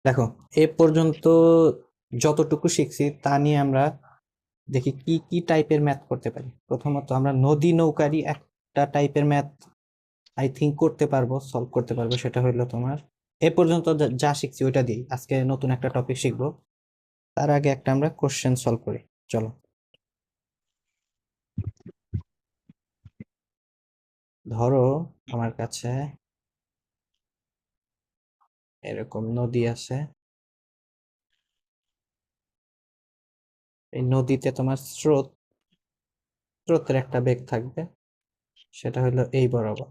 দেখো, এ পর্যন্ত যতটুকু শিখছি তা নিয়ে আমরা দেখি কি কি টাইপের ম্যাথ করতে পারি। প্রথমত আমরা নদী নৌকারই একটা টাইপের ম্যাথ আই থিঙ্ক করতে পারবো, সলভ করতে পারবো। সেটা হলো তোমার এ পর্যন্ত যা শিখছি ওইটা দিই, আজকে নতুন একটা টপিক শিখবো। তার আগে একটা আমরা কোশ্চেন সলভ করি, চলো। ধরো আমার কাছে এরকম নদী আছে, এই নদীতে তোমার স্রোতের একটা বেগ থাকবে, সেটা হলো এই বরাবর।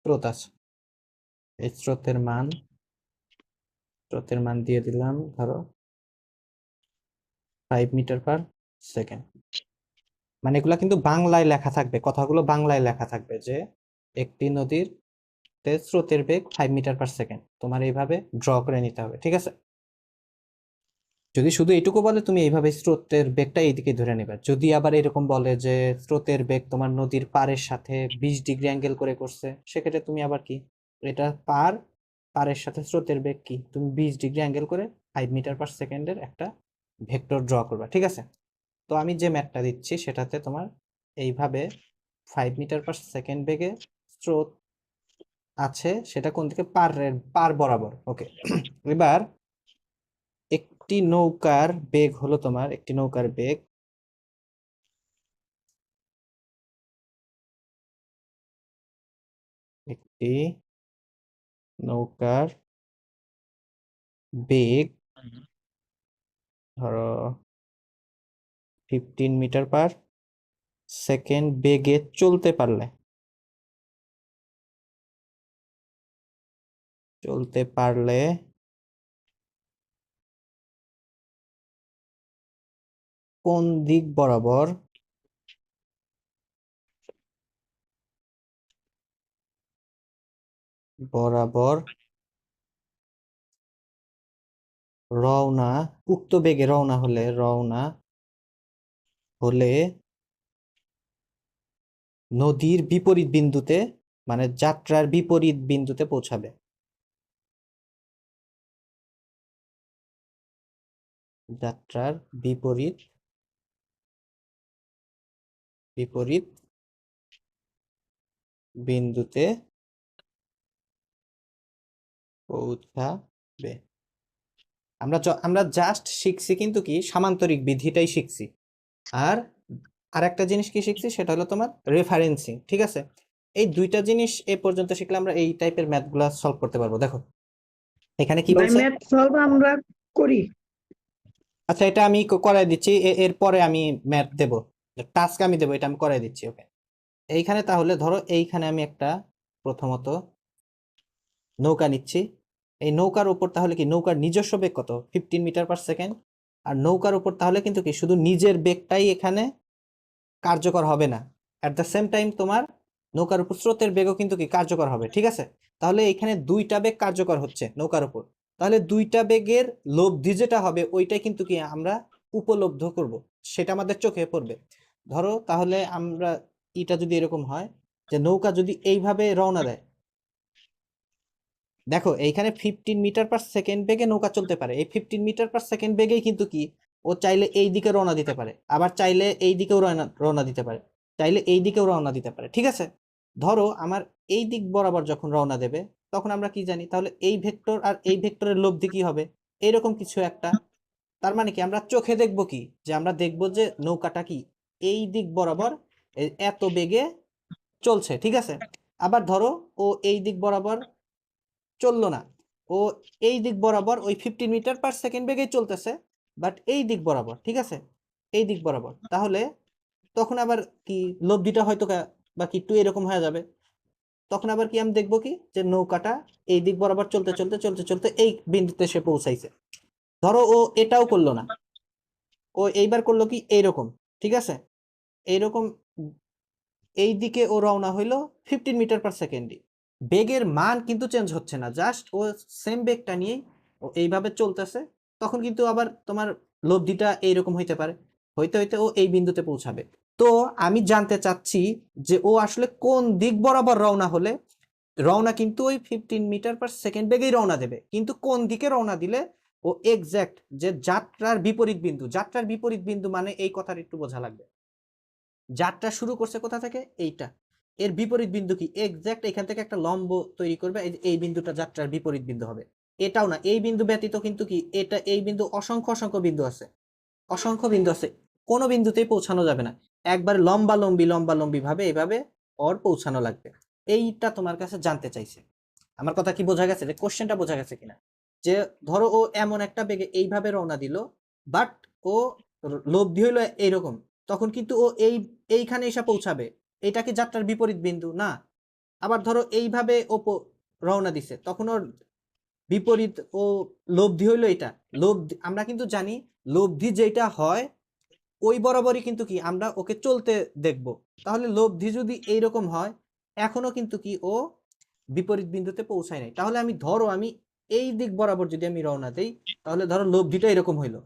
স্রোত আছে, এই স্রোতের মান দিয়ে দিলাম ধরো 5 মিটার/সেকেন্ড। মানে এগুলা কিন্তু বাংলায় লেখা থাকবে, কথাগুলো বাংলায় লেখা থাকবে যে একটি নদীর স্রোতের বেগ 5 মিটার/সেকেন্ড। তোমার এইভাবে ড্র করে নিতে হবে, ঠিক আছে? যদি শুধু এইটুকু বলে তুমি এইভাবে স্রোতের বেগটা এইদিকে ধরে নেবে। যদি আবার এরকম বলে যে স্রোতের বেগ তোমার নদীর পাড়ের সাথে 20 ডিগ্রি অ্যাঙ্গেল করে করছে, সেক্ষেত্রে তুমি আবার কি, এটা পাড়ের সাথে স্রোতের বেগ কি, তুমি 20 ডিগ্রি অ্যাঙ্গেল করে 5 মিটার/সেকেন্ডের একটা ভেক্টর ড্র করবা, ঠিক আছে? তো আমি যে ম্যাথটা দিচ্ছি সেটাতে তোমার এইভাবে 5 মিটার/সেকেন্ড বেগে স্রোত আছে, সেটা কোন দিকে, পার বরাবর। ওকে। এবার একটি নৌকার বেগ হলো তোমার, একটি নৌকার বেগ একটি নৌকার বেগ ধরো 15 মিটার/সেকেন্ড বেগে চলতে পারলে কোন দিক বরাবর রওনা, উক্ত বেগে রওনা হলে নদীর বিপরীত বিন্দুতে, মানে যাত্রার বিপরীত বিন্দুতে পৌঁছাবে। যাত্রার বিপরীত বিপরীত বিন্দুতে পৌঁছাবে। আমরা জাস্ট শিখছি কিন্তু কি, সামান্তরিক বিধিটাই শিখছি। আর আরেকটা জিনিস কি শিখছি, সেটা হলো তোমার রেফারেন্সিং, ঠিক আছে? এই দুইটা জিনিস এ পর্যন্ত শিখলে আমরা এই টাইপের ম্যাথগুলো সলভ করতে পারবো। দেখো এখানে কি ভাই বলছে। ম্যাথ সলভ আমরা করি। আচ্ছা, এটা আমি করাই দিচ্ছি, এরপরে আমি ম্যাথ দেবো, টাস্ক আমি দেবো, এটা আমি করাই দিচ্ছি। ওকে। এইখানে তাহলে ধরো এইখানে আমি একটা প্রথমত নৌকা নিচ্ছি। এই নৌকার উপর তাহলে কি, নৌকার নিজস্ব বেগ কত, 15 মিটার/সেকেন্ড। আর নৌকার উপর তাহলে কিন্তু কি শুধু নিজের বেগটাই এখানে কার্যকর হবে না, অ্যাট দ্য সেম টাইম তোমার নৌকার উপর স্রোতের বেগও কিন্তু কি কার্যকর হবে, ঠিক আছে? তাহলে এখানে দুইটা বেগ কার্যকর হচ্ছে নৌকার উপর। তাহলে দুইটা বেগের লব্ধি যেটা হবে ওইটাই কিন্তু কি আমরা উপলব্ধ করব, সেটা আমাদের চোখে পড়বে। ধরো তাহলে আমরা এটা যদি এরকম হয় যে নৌকা যদি এইভাবে রওনা দেয়, দেখো এইখানে 15 মিটার/সেকেন্ড বেগে নৌকা চলতে পারে। এই 15 মিটার/সেকেন্ড বেগেই কিন্তু কি ও চাইলে এই দিকে রওনা দিতে পারে, আবার চাইলে এই দিকেও রওনা দিতে পারে, চাইলে এই দিকেও রওনা দিতে পারে, ঠিক আছে? ধরো আমার এই দিক বরাবর যখন রওনা দেবে, তখন আমরা কি জানি, তাহলে এই ভেক্টর আর এই ভেক্টরের লব্ধি কি হবে, এরকম কিছু একটা। তার মানে কি আমরা চোখে দেখব কি, যে আমরা দেখব যে নৌকাটা কি এই দিক বরাবর এত বেগে চলছে, ঠিক আছে? আবার ধরো ও এই দিক বরাবর চললো না, ও এই দিক বরাবর ওই 15 মিটার/সেকেন্ড বেগেই চলতেছে, বাট এই দিক বরাবর, ঠিক আছে? এই দিক বরাবর, তাহলে তখন আবার কি লব্ধিটা হয়তো বা কি একটু এরকম হয়ে যাবে। তখন আবার কি আমি দেখবো কি, যে নৌকাটা এই দিক বরাবর চলতে চলতে চলতে চলতে এই বিন্দুতে সে পৌঁছাইছে। ধরো ও এটাও করলো না, ও এইবার করলো কি এইরকম, ঠিক আছে? এইরকম এই দিকে ও রওনা হইলো 15 মিটার/সেকেন্ডে। বেগের মান কিন্তু চেঞ্জ হচ্ছে না, জাস্ট ও সেম বেগটা নিয়েই ও এইভাবে চলতেছে। তখন কিন্তু আবার তোমার লব্ধিটা এইরকম হইতে পারে। হইতে হইতে ও এই বিন্দুতে পৌঁছাবে। তো আমি জানতে চাচ্ছি যে ও আসলে কোন দিক বরাবর রওনা হলে, রওনা কিন্তু ওই 15 মিটার পার সেকেন্ড বেগেই রওনা দেবে, কিন্তু কোন দিকে রওনা দিলে ও এক্সাক্ট যে যাত্রার বিপরীত বিন্দু, যাত্রার বিপরীত বিন্দু মানে এই কথাটা একটু বোঝা লাগবে। যাত্রা শুরু করছে কোথা থেকে, এইটা, এর বিপরীত বিন্দু কি এক্সাক্ট এখান থেকে একটা লম্ব তৈরি করবে, এই বিন্দুটা যাত্রার বিপরীত বিন্দু হবে। এটাও না, এই বিন্দু ব্যতীত কিন্তু কি এটা, এই বিন্দু অসংখ্য অসংখ্য বিন্দু আছে, অসংখ্য বিন্দু আছে, কোনো বিন্দুতেই পৌঁছানো যাবে না, একবার লম্বা লম্বি ভাবে এভাবে ওর পৌঁছানো লাগবে। এইটা তোমার কাছে জানতে চাইছে। আমার কথা কি বোঝা গেছে, যে কোশ্চেনটা বোঝা গেছে কিনা? যে ধরো ও এমন একটা বেগে এইভাবে রওনা দিল, বাট ও লব্ধি হইলো এইরকম, তখন কিন্তু ও এইখানে এসে পৌঁছাবে, এটা কি যাত্রার বিপরীত বিন্দু না? আবার ধরো এইভাবে ও রওনা দিছে, তখন ওর বিপরীত, ও লব্ধি হইলো এটা, লব্ধি আমরা কিন্তু জানি লব্ধি যেটা হয় ওই বরাবরই কিন্তু কি আমরা ওকে চলতে দেখব। তাহলে লব্ধি যদি এইরকম হয়, এখনো কিন্তু কি ও বিপরীত বিন্দুতে পৌঁছায় নাই। তাহলে আমি ধরো আমি এই দিক বরাবর যদি আমি রওনা দেই, তাহলে ধরো লব্ধিটা এরকম হইলো,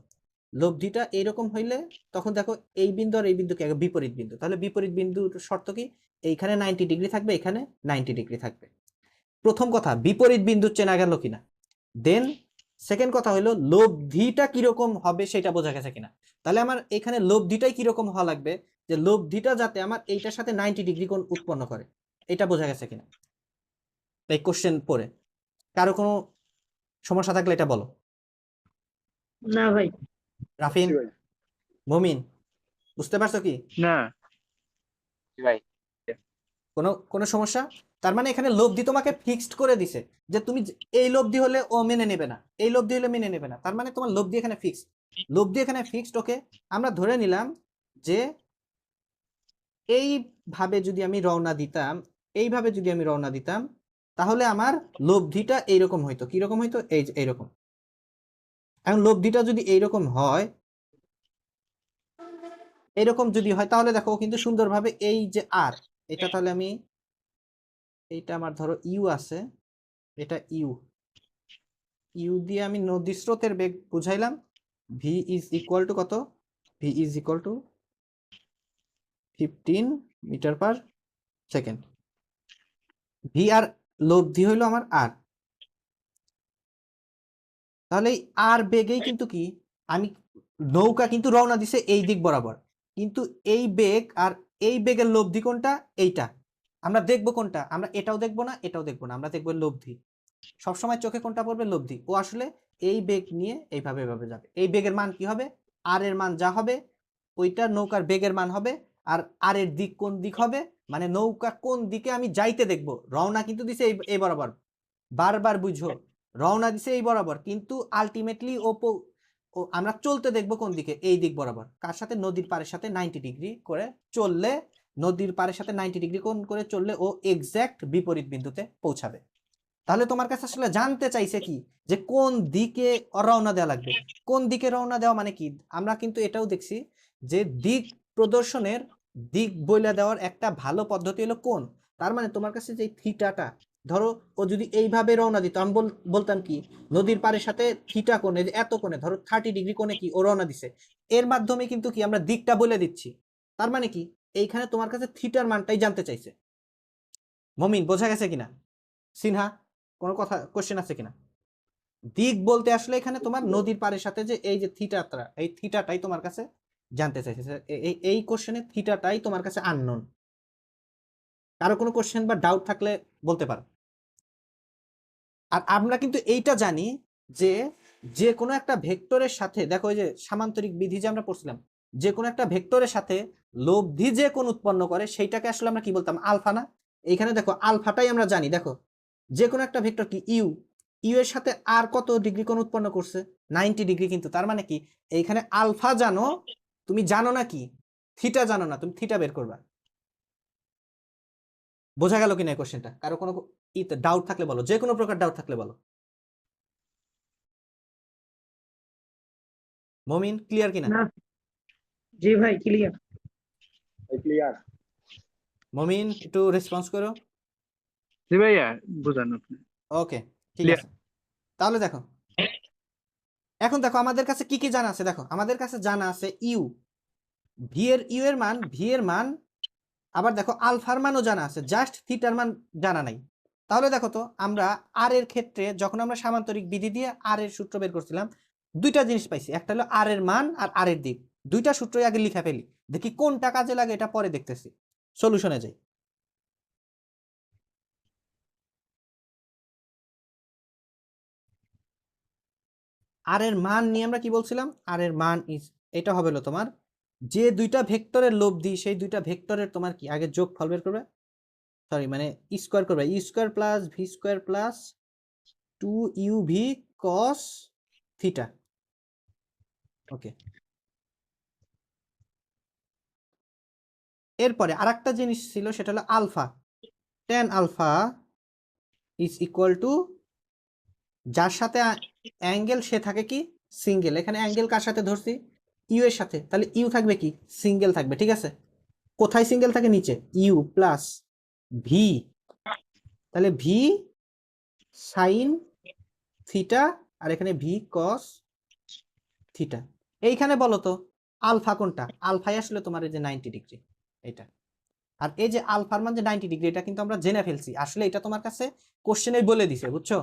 লব্ধিটা এইরকম হইলে তখন দেখো এই বিন্দু আর এই বিন্দু কি বিপরীত বিন্দু, তাহলে বিপরীত বিন্দুর শর্ত কি, এইখানে 90 ডিগ্রি থাকবে, এখানে 90 ডিগ্রি থাকবে। প্রথম কথা বিপরীত বিন্দু চেনা গেল কিনা। দেন সেকেন্ড কথা হলো লব্ধিটা কিরকম হবে সেটা বোঝা গেছে কিনা। তাহলে আমার এখানে লব্ধিটাই কিরকম হওয়া লাগবে, যে লব্ধিটা যাতে আমার এইটার সাথে 90 ডিগ্রি কোণ উৎপন্ন করে, এটা বোঝা গেছে কিনা এই কোশ্চেন পড়ে? কারো কোনো সমস্যা থাকলে এটা বলো। না ভাই। রাফিন, মমিন, বুঝতে পারছো কি? না ভাই। কোনো কোনো সমস্যা? তার মানে এখানে লব্ধি তোমাকে ফিক্সড করে দিছে, যে তুমি এই লব্ধি হলে ও মেনে নেবে না, এই লব্ধি হলে মেনে নেবে না, তার মানে তোমার লব্ধি এখানে ফিক্সড, লব্ধি এখানে ফিক্সড। ওকে, আমরা ধরে নিলাম যে এইভাবে যদি আমি রওনা দিতাম, এইভাবে যদি আমি রওনা দিতাম, তাহলে আমার লব্ধিটা এইরকম হইতো, কিরকম হইতো, এইরকম। এখন লব্ধিটা যদি এইরকম হয়, এইরকম যদি হয়, তাহলে দেখো কিন্তু সুন্দরভাবে এই যে আর, এটা তাহলে আমি, এইটা আমার ধরো ইউ আছে, এটা ইউ, ইউ দিয়ে আমি নদী স্রোতের বেগ বুঝাইলাম, ভি ইজ ইকুয়াল টু কত, V is equal to 15 metre per second. V আর লব্ধি হইলো আমার আর, তাহলে এই আর বেগেই কিন্তু কি আমি, নৌকা কিন্তু রওনা দিছে এই দিক বরাবর, কিন্তু এই বেগ আর এই বেগের লব্ধি কোনটা, এইটা আমরা দেখবো কোনটা, আমরা এটাও দেখবো না এটাও দেখবো না, আমরা দেখবো লব্ধি। সবসময় চোখে কোনটা পড়বে, লব্ধি। ও আসলে এই বেগ নিয়ে এইভাবে এভাবে যাবে, এই বেগের মান কি হবে, আর এর মান যা হবে ওইটা নৌকার বেগের মান হবে, আর আর এর দিক কোন দিক হবে, মানে নৌকা কোন দিকে আমি যাইতে দেখবো, রওনা কিন্তু দিছে এই বরাবর, বারবার বুঝো, রওনা দিছে এই বরাবর, কিন্তু আলটিমেটলি ও আমরা চলতে দেখবো কোন দিকে, এই দিক বরাবর, কার সাথে, নদীর পাড়ের সাথে 90 ডিগ্রি করে চললে, নদীর পাড়ের সাথে 90 ডিগ্রি কোণ করে চললে ও এক্সাক্ট বিপরীত বিন্দুতে পৌঁছাবে। তাহলে তোমার কাছে আসলে জানতে চাইছে কি, যে কোন দিকে রওনা দেওয়া লাগবে। কোন দিকে রওনা দেওয়া মানে কি, আমরা কিন্তু এটাও দেখছি যে দিক প্রদর্শনের, দিক বইলা দেওয়ার একটা ভালো পদ্ধতি হলো কোন। তার মানে তোমার কাছে যে থিটাটা, ধরো ও যদি এইভাবে রওনা দিত, আমি বলতাম কি, নদীর পাড়ের সাথে থিটা কোণে, যে এত কোণে, ধরো 30 ডিগ্রি কোণে কি ও রওনা দিছে, এর মাধ্যমে কিন্তু কি আমরা দিকটা বলে দিচ্ছি। তার মানে কি এইখানে তোমার কাছে থিটার মানটাই জানতে চাইছে। মমিন, বোঝা গেছে কিনা? সিনহা, কোনো কথা কোশ্চেন আছে কিনা? দিক বলতে আসলে এখানে তোমার নদীর পাড়ের সাথে যে এই যে থিটাটা, এই থিটাটাই তোমার কাছে জানতে চাইছে, এই কোশ্চেনে থিটাটাই তোমার কাছে আননোন। কারো কোনো কোশ্চেন বা ডাউট থাকলে বলতে পারো। আর আমরা কিন্তু এইটা জানি যে যে কোনো একটা ভেক্টরের সাথে, দেখো এই যে সামান্তরিক বিধি যে আমরা পড়ছিলাম, যে কোনো একটা ভেক্টরের সাথে লব্ধি যে কোণ উৎপন্ন করে সেইটাকে আসলে আমরা কি বলতাম, আলফা না? এইখানে দেখো আলফাটাই আমরা জানি, দেখো যে কোনো একটা ভেক্টর কি ইউ, ইউ এর সাথে আর কত ডিগ্রি কোণ উৎপন্ন করছে, 90 ডিগ্রি, কিন্তু তার মানে কি এইখানে আলফা জানো, তুমি জানো না কি, থিটা জানো না, তুমি থিটা বের করবা। বোঝা গেল কিনা এই কোশ্চেনটা? কারো কোনো ডাউট থাকলে বলো, যে কোনো প্রকার ডাউট থাকলে বলো। মমিন, ক্লিয়ার কিনা? না জি ভাই, ক্লিয়ার। ক্লিয়ার। মমিন, একটু রেসপন্স করো। জি ভাইয়া, বুঝান আপনি। ওকে, ঠিক Clear. আছে। তাহলে দেখো, এখন দেখো আমাদের কাছে কি কি জানা আছে, দেখো আমাদের কাছে জানা আছে ইউ, ভি এর মান আবার দেখো আলফার মানও জানা আছে, জাস্ট থিটার মান জানা নাই। তাহলে দেখো তো আমরা আর এর ক্ষেত্রে যখন আমরা সামান্তরিক বিধি দিয়ে আর এর সূত্র বের করছিলাম, দুইটা জিনিস পাইছি, একটা হলো আর এর মান আর আর এর দিক, দুইটা সূত্রই আগে লিখে ফেলি, দেখি কোনটা কাজে লাগে এটা পরে দেখতেছি। সলিউশনে যাই। আর এর মান নিয়ে আমরা কি বলছিলাম, আর এর মান ইজ, এটা হবে হলো তোমার যে দুইটা ভেক্টরের লব্ধি সেই দুইটা ভেক্টরের তোমার কি আগে যোগফল বের করবে, সরি মানে স্কোয়ার করবে, U square plus V square plus 2uv cos theta. Okay, এরপরে আরেকটা জিনিস ছিল, সেটা হলো alpha, tan alpha is equal to, যার সাথে অ্যাঙ্গেল সে থাকে কি সিঙ্গেল, এখানে অ্যাঙ্গেল কার সাথে ধরছি, ইউ এর সাথে, তাহলে ইউ থাকবে কি সিঙ্গেল থাকবে, ঠিক আছে। কোথায় সিঙ্গেল থাকে, নিচে, ইউ প্লাস ভি, তাহলে ভি সাইন থিটা আর এখানে ভি কস থিটা। এইখানে বলো তো আলফা কোনটা, আলফাই আসলে তোমার এই যে 90 ডিগ্রি এটা, আর এই যে আলফার মান যে 90 ডিগ্রি এটা কিন্তু আমরা জেনে ফেলছি, আসলে এটা তোমার কাছে কোশ্চেনে বলে দিছে, বুঝছো।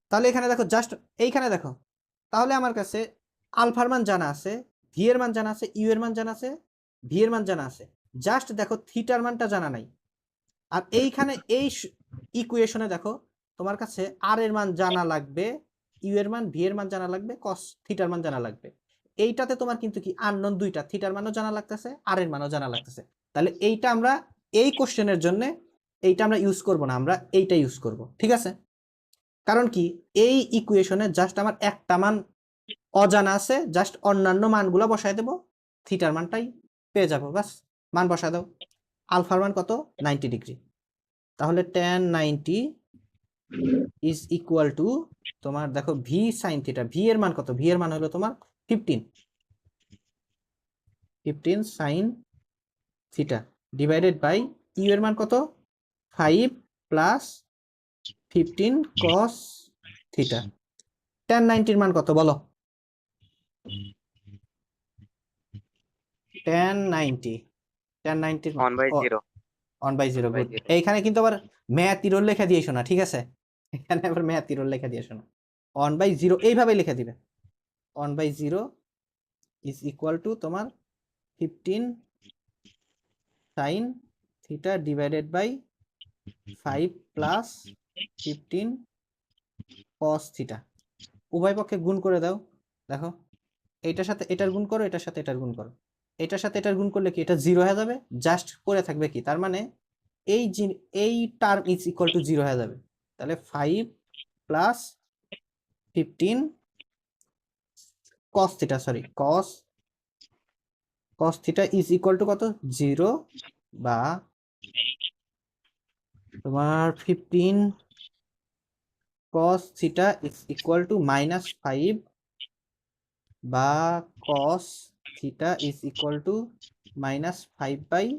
তাহলে এখানে দেখো, জাস্ট এইখানে দেখো, তাহলে আমার কাছে আলফার মান জানা আছে, ভি এর মান জানা আছে, ইউ এর মান জানা আছে, ভি এর মান জানা আছে, জাস্ট দেখো থিটার মানটা জানা নাই। আর এইখানে এই ইকুয়েশনে দেখো তোমার কাছে আর এর মান জানা লাগবে, ইউ এর মান, ভি এর মান জানা লাগবে, কস থিটার মান জানা লাগবে। এইটাতে তোমার কিন্তু কি আননোন দুইটা, থিটার মানও জানা লাগতেছে, আর এর মানও জানা লাগতেছে। তাহলে এইটা আমরা এই কোশ্চেনের জন্য এইটা আমরা ইউজ করব না, আমরা এইটা ইউজ করব, ঠিক আছে। কারণ কি এই ইকুয়েশনে জাস্ট আমার একটা মান অজানা আছে, জাস্ট অন্যান্য মানগুলো বসায় দেব, থিটার মানটাই পেয়ে যাবো, বাস মান বসায় দাও। আলফার মান কত, 90 ডিগ্রি, তাহলে tan 90 ইজ ইকুয়াল টু তোমার দেখো ভি সাইন থিটা, ভি এর মান কত, ভি এর মান হলো তোমার 15 sine theta divided by u এর মান কত 5 প্লাস 15 কস থিটা। tan 90 এর মান কত বলো, tan 90 1/0 1/0 গুড। এইখানে কিন্তু আবার ম্যাথ ইরোর লেখা দিয়েছো না, ঠিক আছে, এখানে আবার ম্যাথ ইরোর লেখা দিয়েছো না, 1/0 এইভাবে লিখে দিবে, 1/0 ইজ ইকুয়াল টু তোমার 15 sine theta divided by 5 plus 15 cos theta. উভয় পক্ষে গুণ করে দাও, দেখো এইটার সাথে এটার গুণ করো, এটার সাথে এটার গুণ করো, এটার সাথে এটার গুণ করলে কি এটা 0 হয়ে যাবে, জাস্ট পরে থাকবে কি, তার মানে এই টার্ম ইজ ইকুয়াল টু 0 হয়ে যাবে। তাহলে 5 plus 15 cos theta, sorry cos theta is equal to কত 0, বা তোমার 15 cos theta is equal to -5, বা cos theta is equal to -5/15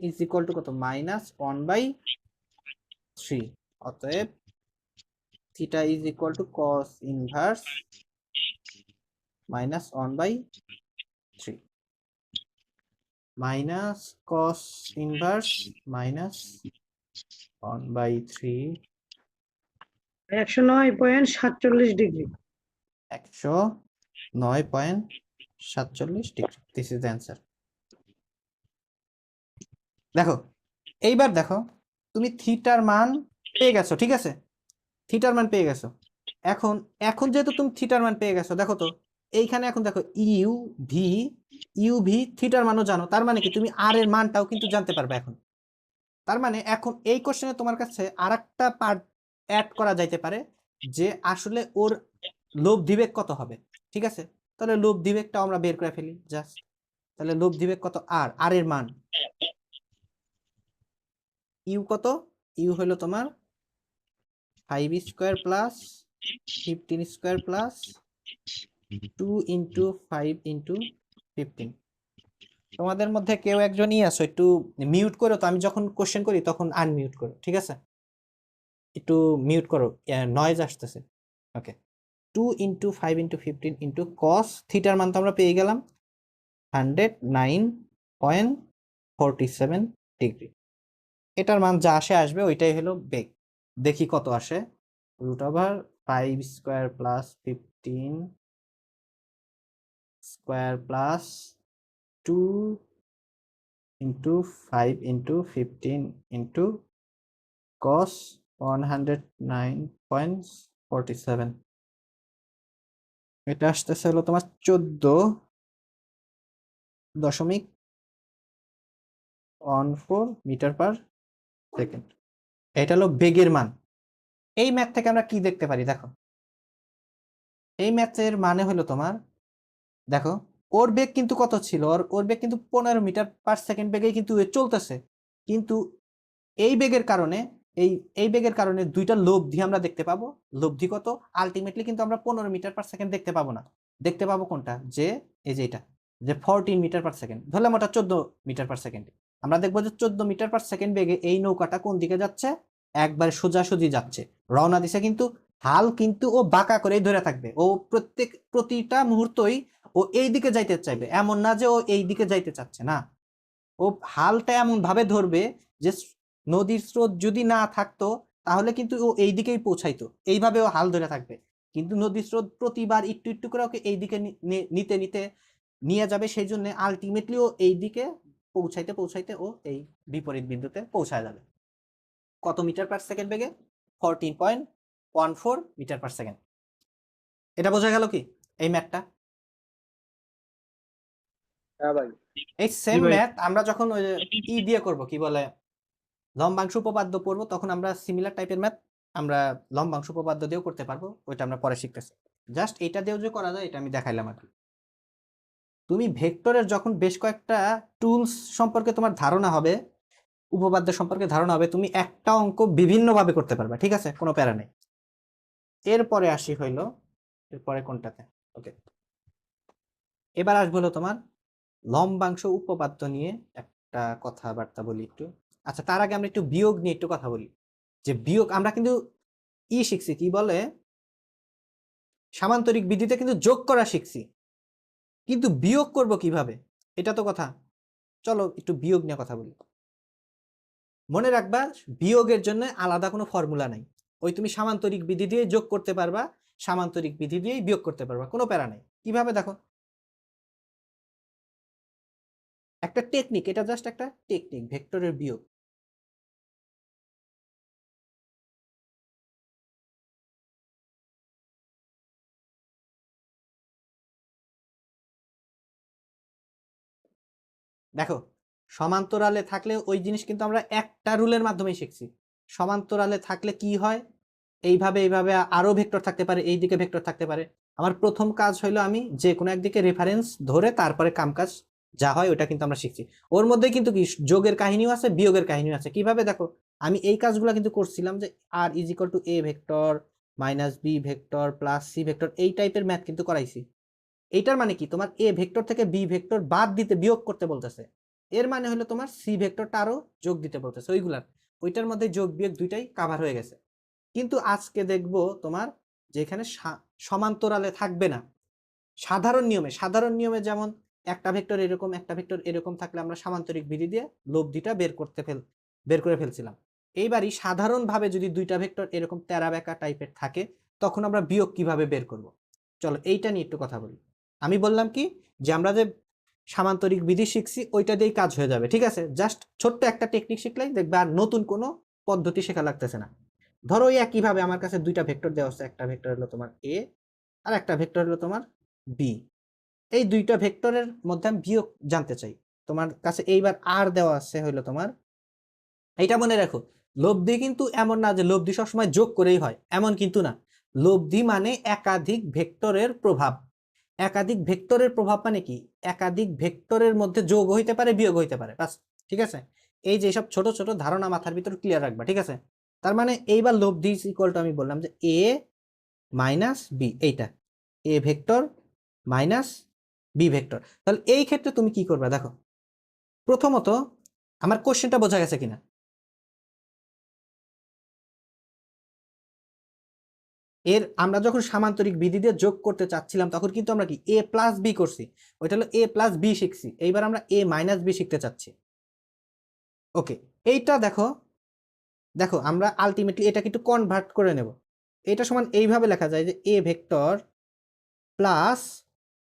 is equal to কত -1/3। অতএব theta is equal to cos inverse -1/3, minus cos inverse -1/3, 109.47 degree. 109.47 degree, this is the answer. দেখো এইবার দেখো তুমি থিটার মান পেয়ে গেছো, ঠিক আছে, থিটার মান পেয়ে গেছো। এখন যেহেতু তুমি থিটার মান পেয়ে গেছো, দেখো তো এইখানে এখন দেখো ইউ ভি থিটার মানও জানো, তার মানে কি তুমি আর এর মানটাও কিন্তু জানতে পারবে এখন। তার মানে এখন এই কোশ্চেনে তোমার কাছে আরেকটা পার্ট অ্যাড করা যাইতে পারে, যে আসলে ওর লব্ধি বেগ কত হবে, ঠিক আছে। তাহলে লব্ধি বেগটা আমরা বের করে ফেলি জাস্ট, তাহলে লব্ধি বেগ কত, আর এর মান ইউ কত, ইউ হলো তোমার 5 square plus 15 square plus 2 into 5 into 15। তোমাদের মধ্যে কেউ একজনই আছো, একটু মিউট করো তো, আমি যখন কোশ্চেন করি তখন আনমিউট করো, ঠিক আছে, একটু মিউট করো, নয়েজ আসতেছে। ওকে, 2 ইন্টু 5 ইন্টু 15 ইন্টু কস থিটার মান তো আমরা পেয়ে গেলাম 109.47 ডিগ্রি। এটার মান যা আসবে ওইটাই হলো বেগ। দেখি কত আসে। √5 square plus 15 square plus 2 into 5 into 15 into cos 109.47। এটা আসতেছে হলো তোমার 14.14 মিটার পার সেকেন্ড। এটা হলো বেগের মান। এই ম্যাথ থেকে আমরা কি দেখতে পারি দেখো, এই ম্যাথের মানে হলো তোমার, দেখো ওর বেগ কিন্তু কত ছিল, ওর বেগ কিন্তু 15 মিটার পার সেকেন্ড বেগেই কিন্তু চলতেছে। কিন্তু এই বেগের কারণে এই বেগের কারণে দুইটা লব্ধি আমরা দেখতে পাবো। লব্ধি কত? আলটিমেটলি কিন্তু আমরা 15 মিটার পার সেকেন্ড দেখতে পাবো না। দেখতে পাবো কোনটা? যে এই যে এটা, যে 14 মিটার পার সেকেন্ড, ধরলাম ওটা 14 মিটার পার সেকেন্ড। আমরা দেখবো যে 14 মিটার পার সেকেন্ড বেগে এই নৌকাটা কোন দিকে যাচ্ছে? একবার সোজাসুজি যাচ্ছে, রওনা দিছে। কিন্তু হাল কিন্তু ও বাঁকা করেই ধরে থাকবে। ও প্রতিটা মুহূর্তই ও এই দিকে যাইতে চাইবে, এমন না যে ও এই দিকে যাইতে চাচ্ছে না। ও হালটা এমন ভাবে ধরবে যে নদীর স্রোত যদি না থাকতো তাহলে কিন্তু ও এই দিকেই পৌঁছাইতো, এইভাবে ও হাল ধরে থাকবে। কিন্তু নদীর স্রোত প্রতিবার একটু একটু করে ওকে এই দিকে নিতে নিতে নিয়ে যাবে, সেই জন্য আলটিমেটলি ও এই দিকে পৌঁছাইতে পৌঁছাইতে ও এই বিপরীত বিন্দুতে পৌঁছায় যাবে। কত মিটার পার সেকেন্ড বেগে? 14.14 মিটার পার সেকেন্ড। এটা বোঝা গেল কি এই ম্যাথটা? হ্যাঁ ভাই। এই জি সেম ভাই। ম্যাথ আমরা যখন ওই ই দিয়ে করব, কি বলে, লম্বাংশ উপপাদ্য পড়বো, তখন আমরা সিমিলার টাইপের ম্যাথ আমরা লম্বাংশ উপপাদ্য দিয়েও করতে পারবো। ওইটা আমরা পরে শিখতেছি। জাস্ট এটা দিয়েও যে করা যায় এটা আমি দেখাইলাম আর কি। তুমি ভেক্টরের যখন বেশ কয়েকটা টুলস সম্পর্কে তোমার ধারণা হবে, উপপাদ্য সম্পর্কে ধারণা হবে, তুমি একটা অঙ্ক বিভিন্নভাবে করতে পারবে, ঠিক আছে? কোনো প্যারা নেই। এরপরে আসি হইলো, এরপরে কোনটাতে? ওকে, এবার আসবে হলো তোমার লম্বাংশ উপপাদ্য নিয়ে একটা কথাবার্তা বলি একটু। আচ্ছা, তার আগে আমরা একটু বিয়োগ নিয়ে একটু কথা বলি। যে বিয়োগ আমরা কিন্তু শিখছি, কি বলে, সামান্তরিক বিধিতে কিন্তু যোগ করা শিখছি, কিন্তু বিয়োগ করব কিভাবে, এটা তো কথা। চলো একটু বিয়োগ নিয়ে কথা বলি। মনে রাখবা, বিয়োগের জন্য আলাদা কোনো ফর্মুলা নাই। ওই তুমি সামান্তরিক বিধি দিয়ে যোগ করতে পারবা, সামান্তরিক বিধি দিয়েই বিয়োগ করতে পারবা, কোনো প্যারা নাই। কিভাবে দেখো, একটা টেকনিক, এটা জাস্ট একটা টেকনিক, ভেক্টরের বিয়োগ। দেখো, সমান্তরালে থাকলে ওই জিনিস কিন্তু আমরা একটা রুলের মাধ্যমে শিখছি। সমান্তরালে থাকলে কি হয়, এইভাবে এইভাবে আরো ভেক্টর থাকতে পারে, এই দিকে ভেক্টর থাকতে পারে। আমার প্রথম কাজ হইলো আমি যে কোনো একদিকে রেফারেন্স ধরে তারপরে কাজ যা হয় ওটা কিন্তু আমরা শিখছি। ওর মধ্যে কিন্তু কি যোগের কাহিনীও আছে, বিয়োগের কাহিনীও আছে। কিভাবে দেখো, আমি এই কাজগুলো কিন্তু করছিলাম যে R is equal to A vector minus B vector plus C vector, এই টাইপের ম্যাথ কিন্তু করাইছি। এইটার মানে কি, তোমার এ ভেক্টর থেকে বি ভেক্টর বাদ দিতে, বিয়োগ করতে বলতেছে। এর মানে হলো তোমার সি ভেক্টরটা আরো যোগ দিতে বলতেছে। ওইটার মধ্যে যোগ বিয়োগ দুইটাই কাভার হয়ে গেছে। কিন্তু আজকে দেখবো তোমার যেখানে সমান্তরালে থাকবে না, সাধারণ নিয়মে যেমন একটা ভেক্টর এরকম একটা ভেক্টর এরকম থাকলে আমরা সামান্তরিক বিধি দিয়ে লব্ধিটা বের করে ফেলছিলাম। এইবারই সাধারণভাবে যদি দুইটা ভেক্টর এরকম তেরা বেঁকা টাইপের থাকে, তখন আমরা বিয়োগ কিভাবে বের করব। চলো এইটা নিয়ে একটু কথা বলি। আমি বললাম কি, যে আমরা যে সামান্তরিক বিধি শিখছি ওইটা দিয়েই কাজ হয়ে যাবে, ঠিক আছে? জাস্ট ছোট্ট একটা টেকনিক শিখলেই দেখবে আর নতুন কোনো পদ্ধতি শেখা লাগতেছে না। ধরো এই একইভাবে আমার কাছে দুইটা ভেক্টর দেওয়া হচ্ছে, একটা ভেক্টর হলো তোমার এ আর একটা ভেক্টর হলো তোমার বি। এই দুইটা ভেক্টরের মধ্যে আমি বিয়োগ জানতে চাই। তোমার কাছে এইবার আর দেওয়া আছে হইলো তোমার, এইটা মনে রাখো, লব্ধি কিন্তু এমন না যে লব্ধি সবসময় যোগ করেই হয়, এমন কিন্তু না। লব্ধি মানে একাধিক ভেক্টরের প্রভাব। একাধিক ভেক্টরের প্রভাব মানে কি, একাধিক ভেক্টরের মধ্যে যোগ হইতে পারে, বিয়োগ হইতে পারে, বাস। ঠিক আছে, এই যে সব ছোট ছোট ধারণা মাথার ভিতর ক্লিয়ার রাখবা, ঠিক আছে? তার মানে এইবার লব্ধি ইকুয়াল টু আমি বললাম যে এ মাইনাস বি, এইটা A vector minus B vector. তাহলে এই ক্ষেত্রে তুমি কি করবে দেখো, প্রথমত আমার কোশ্চেনটা বোঝা গেছে কিনা। এর আমরা যখন সামান্তরিক বিধি দিয়ে যোগ করতে চাচ্ছিলাম তখন কিন্তু আমরা কি এ প্লাস বি করছি, ওইটা হলো এ প্লাস বি শিখছি। এইবার আমরা এ মাইনাস বি শিখতে চাচ্ছি। ওকে, এইটা দেখো দেখো আমরা আলটিমেটলি এটাকে একটু কনভার্ট করে নেব। এটা সমান এইভাবে লেখা যায় যে A vector plus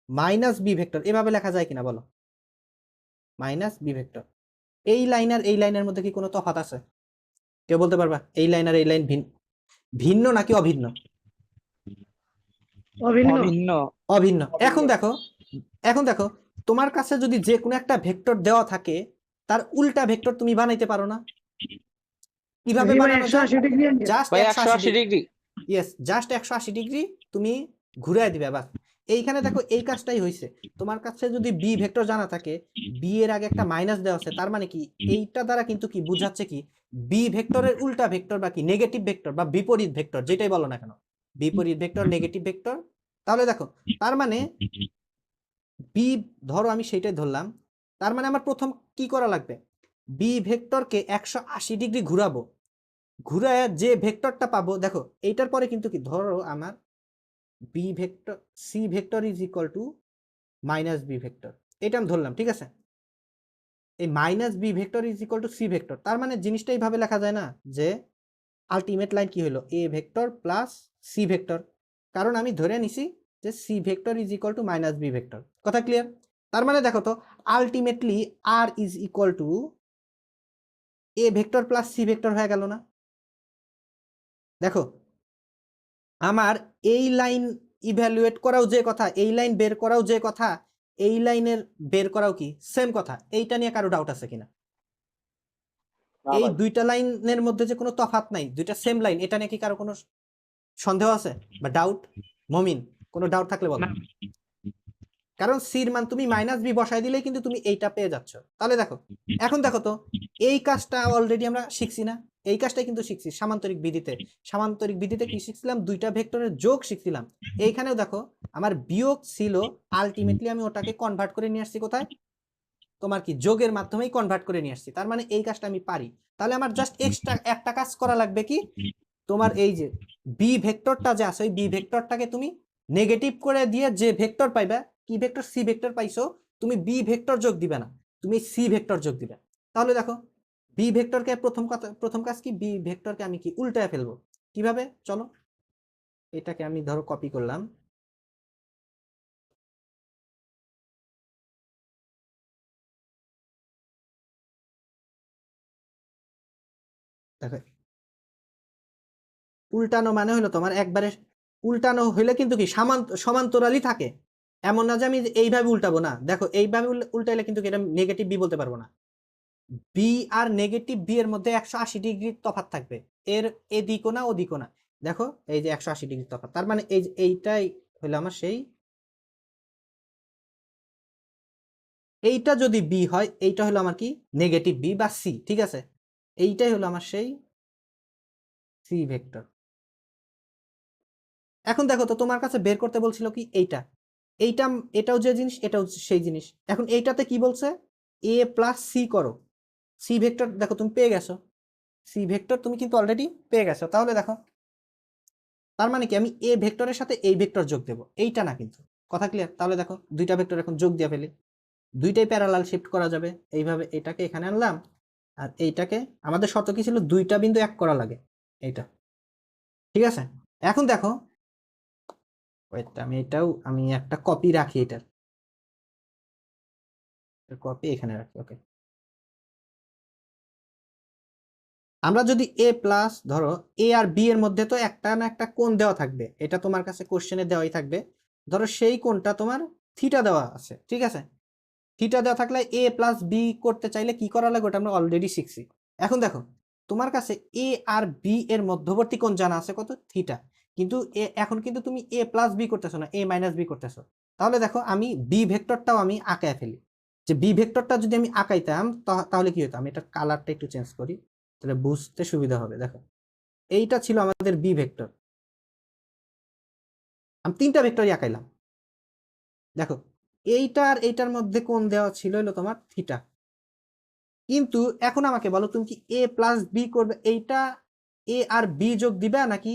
minus B vector, এভাবে লেখা যায় কিনা বলো? Minus B vector. এই লাইন আর এই লাইনের মধ্যে কি কোনো তফাৎ আছে? কেউ বলতে পারবা এই লাইন আর এই লাইন ভিন্ন নাকি অভিন্ন? অভিন্ন। অভিন্ন। অভিন্ন। এখন দেখো তোমার কাছে যদি যে কোনো একটা ভেক্টর দেওয়া থাকে তার উল্টা ভেক্টর তুমি বানাইতে পারো না? কিভাবে জি ভাই, বানানো যায়? 180 ডিগ্রি অ্যাঙ্গেল। জাস্ট ভাই 180 180 ডিগ্রি। ইয়েস, জাস্ট 180 ডিগ্রি তুমি ঘুরাই দিবে বাস। এইখানে দেখো এই কাজটাই হয়েছে। তোমার কাছে যদি বি ভেক্টর জানা থাকে, বি এর আগে একটা মাইনাস দেওয়া আছে, তার মানে কি এইটা দ্বারা কিন্তু কি বুঝাচ্ছে কি বি ভেক্টরের উল্টা ভেক্টর বা কি নেগেটিভ ভেক্টর বা বিপরীত ভেক্টর যেটাই বলো না কেন, বিপরীত ভেক্টর নেগেটিভ ভেক্টর। তাহলে দেখো তার মানে বি, ধরো আমি সেইটাই ধরলাম, তার মানে আমার প্রথম কি করা লাগবে, বি ভেক্টরকে 180 ডিগ্রি ঘুরাবো, ঘুরায় যে ভেক্টরটা পাবো, দেখো এইটার পরে কিন্তু কি ধরো আমার B vector C vector is equal to minus B vector, এটা আমি ধরলাম, ঠিক আছে? এই minus B vector is equal to C vector, তার মানে জিনিসটা এইভাবে লেখা যায় না যে আলটিমেট লাইন কি হলো A vector plus C vector, কারণ আমি ধরে নিছি যে C vector is equal to minus B vector. কথা ক্লিয়ার? তার মানে দেখো তো ultimately R is equal to A vector plus C vector হয়ে গেল না? দেখো আমার এই লাইন ইভ্যালুয়েট করাও যে কথা, এই লাইন বের করাও যে কথা, এই লাইনের বের করাও কি সেম কথা? এইটা নিয়ে কারো ডাউট আছে কিনা? না এই ভাই। দুইটা লাইনের মধ্যে যে কোনো তফাৎ নাই, দুইটা সেম লাইন, এটা নিয়ে কি কারো কোনো সন্দেহ আছে বা ডাউট? মমিন, কোনো ডাউট থাকলে বলো। না। কারণ সির মান তুমি মাইনাস বি বসাই দিলেই কিন্তু তুমি এইটা পেয়ে যাচ্ছ। তাহলে দেখো এখন দেখো তো এই কাজটা অলরেডি আমরা শিখছি না? এই কাজটাই কিন্তু শিখছি সামান্তরিক বিধিতে। সামান্তরিক বিধিতে কি শিখছিলাম? দুইটা ভেক্টরের যোগ শিখছিলাম। এইখানেও দেখো আমার বিয়োগ ছিল, আলটিমেটলি আমি ওটাকে কনভার্ট করে নিয়ে আসছি কোথায়? তোমার কি যোগের মাধ্যমেই কনভার্ট করে নিয়ে আসছি। তার মানে এই কাজটা আমি পারি। তাহলে আমার জাস্ট এক্সট্রা একটা কাজ করা লাগবে কি, তোমার এই যে বি ভেক্টরটা যে আছে ওই বি ভেক্টরটাকে তুমি নেগেটিভ করে দিয়ে যে ভেক্টর পাইবা, কি ভেক্টর? সি ভেক্টর পাইছো, তুমি বি ভেক্টর যোগ দিবে না, তুমি সি ভেক্টর যোগ দিবে। তাহলে দেখো বি ভেক্টরকে প্রথম কাজ কি, বি ভেক্টরকে আমি কি উল্টায় ফেলবো। কিভাবে? চলো এটাকে আমি ধরো কপি করলাম, দেখো উল্টানো মানে হলো তোমার একবারে উল্টানো হইলে কিন্তু কি সমান্তরালই থাকে, এমন না যে আমি এইভাবে উল্টাবো না। দেখো এইভাবে উল্টাইলে কিন্তু এটা নেগেটিভ বি বলতে পারবো না। বি আর নেগেটিভ বি এর মধ্যে 180 ডিগ্রি তফাৎ থাকবে, এর এদিকও না ওদিকও না। দেখো এই যে 180 ডিগ্রি তফাৎ, তার মানে এইটাই হলো আমার সেই, এইটা যদি বি হয় এইটা হলো আমার কি নেগেটিভ বি বা সি, ঠিক আছে? এইটাই হলো আমার সেই সি ভেক্টর। এখন দেখো তো তোমার কাছে বের করতে বলছিল কি এইটা, এইটা এটাও যে জিনিস এটাও সেই জিনিস। এখন এইটাতে কি বলছে, এ প্লাস সি করো, সি ভেক্টর দেখো তুমি পেয়ে গেছো, সি ভেক্টর তুমি কিন্তু অলরেডি পেয়ে গেছো। তাহলে দেখো তার মানে কি আমি এ ভেক্টরের সাথে এই ভেক্টর যোগ দেবো, এইটা না কিন্তু। কথা ক্লিয়ার? তাহলে দেখো দুইটা ভেক্টর এখন যোগ দিয়ে ফেলি, দুইটাই প্যারালাল শিফট করা যাবে। এইভাবে এটাকে এখানে আনলাম, আর এইটাকে, আমাদের শর্ত কি ছিল, দুইটা বিন্দু এক করা লাগে, এইটা, ঠিক আছে? এখন দেখো আমি একটা কপি রাখি, এটার কপি এখানে রাখি। ওকে, আমরা যদি এ প্লাস, ধরো এ আর বি এর মধ্যে তো একটা না একটা কোণ দেওয়া থাকবে, এটা তোমার কাছে কোশ্চেনে দেওয়াই থাকবে। ধরো সেই কোণটা তোমার থিটা দেওয়া আছে, ঠিক আছে? থিটা দেওয়া থাকলে এ প্লাস বি করতে চাইলে কি করা লাগে ওটা আমরা অলরেডি শিখছি। এখন দেখো তোমার কাছে এ আর বি এর মধ্যবর্তী কোণ জানা আছে কত? থিটা। কিন্তু এখন কিন্তু তুমি এ প্লাস বি করতেছো না, এ মাইনাস বি করতেছো। তাহলে দেখো আমি বি ভেক্টরটাও আমি আঁকায় ফেলি, যে বি ভেক্টরটা যদি আমি আঁকাইতাম তাহলে কি হতো, আমি এটা কালারটা একটু চেঞ্জ করি তাহলে বুঝতে সুবিধা হবে। দেখো এইটা ছিল আমাদের বি ভেক্টর, আমি তিনটা ভেক্টরই আঁকাইলাম। দেখো এইটা আর এইটার মধ্যে কোণ দেওয়া ছিল হলো তোমার থিটা। কিন্তু এখন আমাকে বলো তুমি কি এ প্লাস বি করবে, এইটা এ আর বি যোগ দিবে নাকি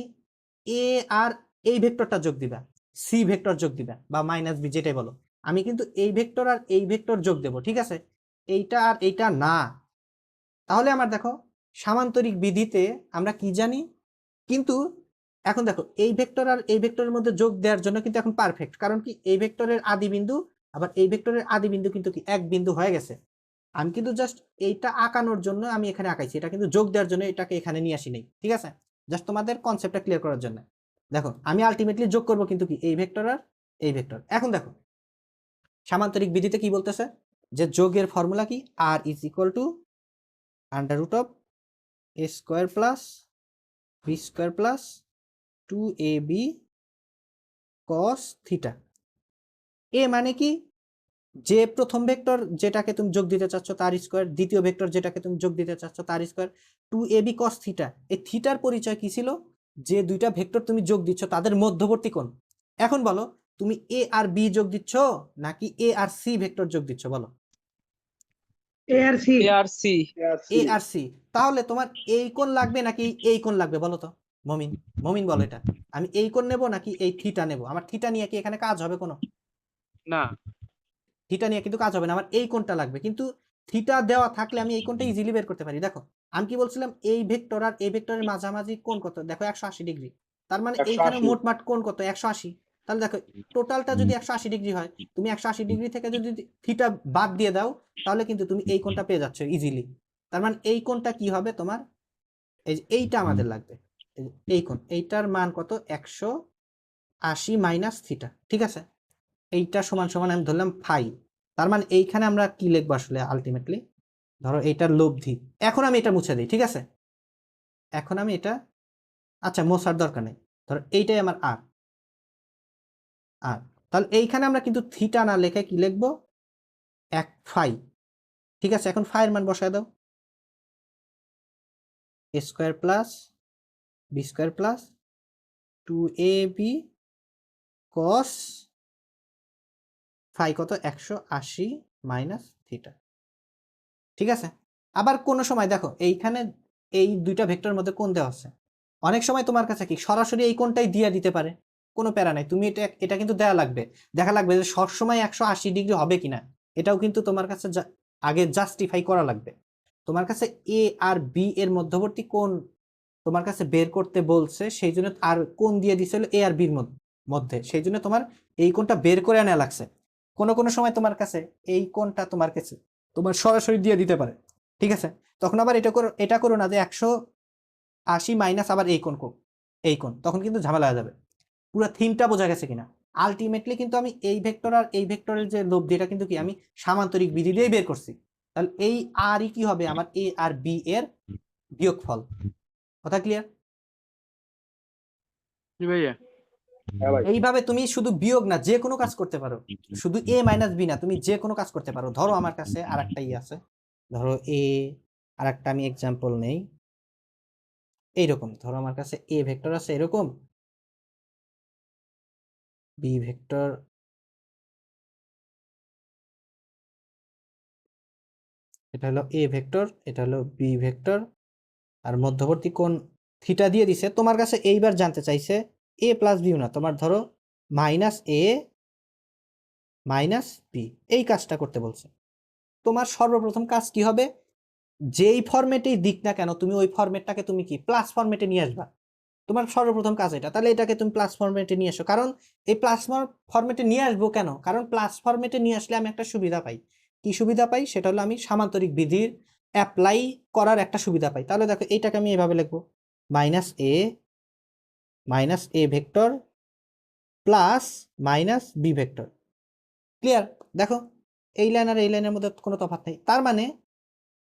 এ আর এই ভেক্টরটা যোগ দিবা, সি ভেক্টর যোগ দিবা বা মাইনাস বি যেটাই বলো, আমি কিন্তু এই ভেক্টর আর এই ভেক্টর যোগ দেব, ঠিক আছে, এইটা আর এইটা না। তাহলে আমার দেখো সামান্তরিক বিধিতে আমরা কি জানি, কিন্তু এখন দেখো এই ভেক্টর আর এই ভেক্টরের মধ্যে যোগ দেওয়ার জন্য কিন্তু এখন পারফেক্ট, কারণ কি এই ভেক্টরের আদি বিন্দু আবার এই ভেক্টরের আদি বিন্দু কিন্তু কি এক বিন্দু হয়ে গেছে। আমি কিন্তু জাস্ট এইটা আঁকানোর জন্য আমি এখানে আঁকাইছি, এটা কিন্তু যোগ দেওয়ার জন্য এটাকে এখানে নিয়ে আসি নাই, ঠিক আছে, জাস্ট তোমাদের কনসেপ্টটা ক্লিয়ার করার জন্য। দেখো আমি আলটিমেটলি যোগ করব কিন্তু কি এই ভেক্টর আর এই ভেক্টর। এখন দেখো সামান্তরিক বিধিতে কি বলতেছে, যে যোগের ফর্মুলা কি, R is equal to under root of A square plus B square plus 2ab cos theta. এ মানে কি, যে প্রথম ভেক্টর যেটাকে তুমি যোগ দিতে চাচ্ছ তার স্কোয়ার, দ্বিতীয় ভেক্টর যেটাকে তুমি যোগ দিতে চাচ্ছ তার স্কোয়ার, 2ab cos থিটা। এই থিটার পরিচয় কি ছিল, যে দুইটা ভেক্টর তুমি যোগ দিচ্ছ তাদের মধ্যবর্তী কোণ। এখন বলো তুমি এ আর বি যোগ দিচ্ছ নাকি এ আর সি ভেক্টর যোগ দিচ্ছ, বলো। এ আর সি। এআরসি এ আর সি, তাহলে তোমার এই কোণ লাগবে নাকি এই কোণ লাগবে, বলো তো মমিন, মমিন বলো এটা, আমি এই কোণ নেব নাকি এই থিটা নেব? আমার থিটা নিয়ে কি এখানে কাজ হবে কোনো? না, থিটা নিয়ে কিন্তু কাজ হবে না, আমার এই কোণটা লাগবে, কিন্তু থিটা দেওয়া থাকলে আমি এই কোণটা ইজিলি বের করতে পারি। দেখো আমি কি বলছিলাম, এই ভেক্টর আর এই ভেক্টরের মাঝামাঝি কোণ কত, দেখো 180 ডিগ্রি, তার মানে এইখানে 180 মোটমাট কোণ কত, 180। তাহলে দেখো টোটালটা যদি 180 ডিগ্রি হয়, তুমি 180 ডিগ্রি থেকে যদি থিটা বাদ দিয়ে দাও, তাহলে কিন্তু তুমি এই কোণটা পেয়ে যাচ্ছ ইজিলি। তার মানে এই কোণটা কি হবে তোমার, এই যে এইটা আমাদের লাগবে, এই যে এই কোণ, এইটার মান কত, 180 মাইনাস থিটা, ঠিক আছে, এইটা সমান সমান আমি ধরলাম ফাই। তার মানে এইখানে আমরা কি লিখবো আসলে আলটিমেটলি, ধরো এইটার লব্ধি। এখন আমি এটা মুছে দিই, ঠিক আছে, এখন আমি এটা, আচ্ছা মোছার দরকার নেই, ধরো এইটাই আমার আর আর তাহলে এইখানে আমরা কিন্তু থিটা না লেখে কি লিখবো, এক ফাই, ঠিক আছে। এখন ফাইয়ের মান বসায় দাও, A square plus B square plus 2ab cos phi কত, 180 মাইনাস থিটা, ঠিক আছে। আবার কোনো সময় দেখো এইখানে এই দুইটা ভেক্টরের মধ্যে কোণ দেওয়া আছে, অনেক সময় তোমার কাছে কি সরাসরি এই কোণটাই দিয়ে দিতে পারে, কোনো প্যারা নাই, তুমি এটা এটা কিন্তু দেওয়া লাগবে, দেখা লাগবে যে সবসময় 180 ডিগ্রি হবে কিনা, এটাও কিন্তু তোমার কাছে আগে জাস্টিফাই করা লাগবে। তোমার কাছে এ আর বি এর মধ্যবর্তী কোণ তোমার কাছে বের করতে বলছে, সেই জন্য আর কোণ দিয়ে দিছিল এ আর বির মধ্যে, সেই জন্য তোমার এই কোণটা বের করে আনা লাগছে। কোনো কোনো সময় তোমার কাছে এই কোণটা তোমার কাছে তোমার সরাসরি দিয়ে দিতে পারে, ঠিক আছে, তখন আবার এটা করো না যে 180 মাইনাস আবার এই কোণ এই কোণ, তখন কিন্তু ঝামেলা হয়ে যাবে। পুরো থিমটা বোঝা গেছে কিনা? আলটিমেটলি কিন্তু আমি এই ভেক্টর আর এই ভেক্টরের যে লব্ধি, এটা কিন্তু কি আমি সামান্তরিক বিধি দিয়েই বের করছি। তাহলে এই আর ই কি হবে, আমার এ আর বি এর বিয়োগফল। কথা ক্লিয়ার? জি ভাইয়া। হ্যাঁ ভাই। এইভাবে তুমি শুধু বিয়োগ না যে কোনো কাজ করতে পারো, শুধু এ মাইনাস বি না, তুমি যে কোনো কাজ করতে পারো। ধরো আমার কাছে আর একটা ই আছে, ধরো এ, আর একটা আমি এক্সাম্পল নেই, এইরকম ধরো আমার কাছে এ ভেক্টর আছে এরকম, বি ভেক্টর, এটা হলো এ ভেক্টর, এটা হলো বি ভেক্টর, আর মধ্যবর্তী কোণ থিটা দিয়ে দিছে। তোমার কাছে এইবার জানতে চাইছে এ প্লাস বিও না, তোমার ধরো মাইনাস এ মাইনাস বি, এই কাজটা করতে বলছে। তোমার সর্বপ্রথম কাজ কি হবে, যেই ফরম্যাটেই দিক না কেন তুমি ওই ফরম্যাটটাকে তুমি কি প্লাস ফরম্যাটে নিয়ে আসবা, তোমার সর্বপ্রথম কাজ এটা। তাহলে এটাকে তুমি প্লাস ফরম্যাটে নিয়ে আসো, কারণ এই প্লাস ফরম্যাটে নিয়ে আসবো কেন, কারণ প্লাস ফরম্যাটে নিয়ে আসলে আমি একটা সুবিধা পাই। কি সুবিধা পাই, সেটা হলো আমি সামান্তরিক বিধির অ্যাপ্লাই করার একটা সুবিধা পাই। তাহলে দেখো এইটাকে আমি এভাবে লিখবো, minus A vector plus minus B vector. Clear? দেখো এই লাইন আর এই লাইনের মধ্যে কোনো তফাৎ নেই, তার মানে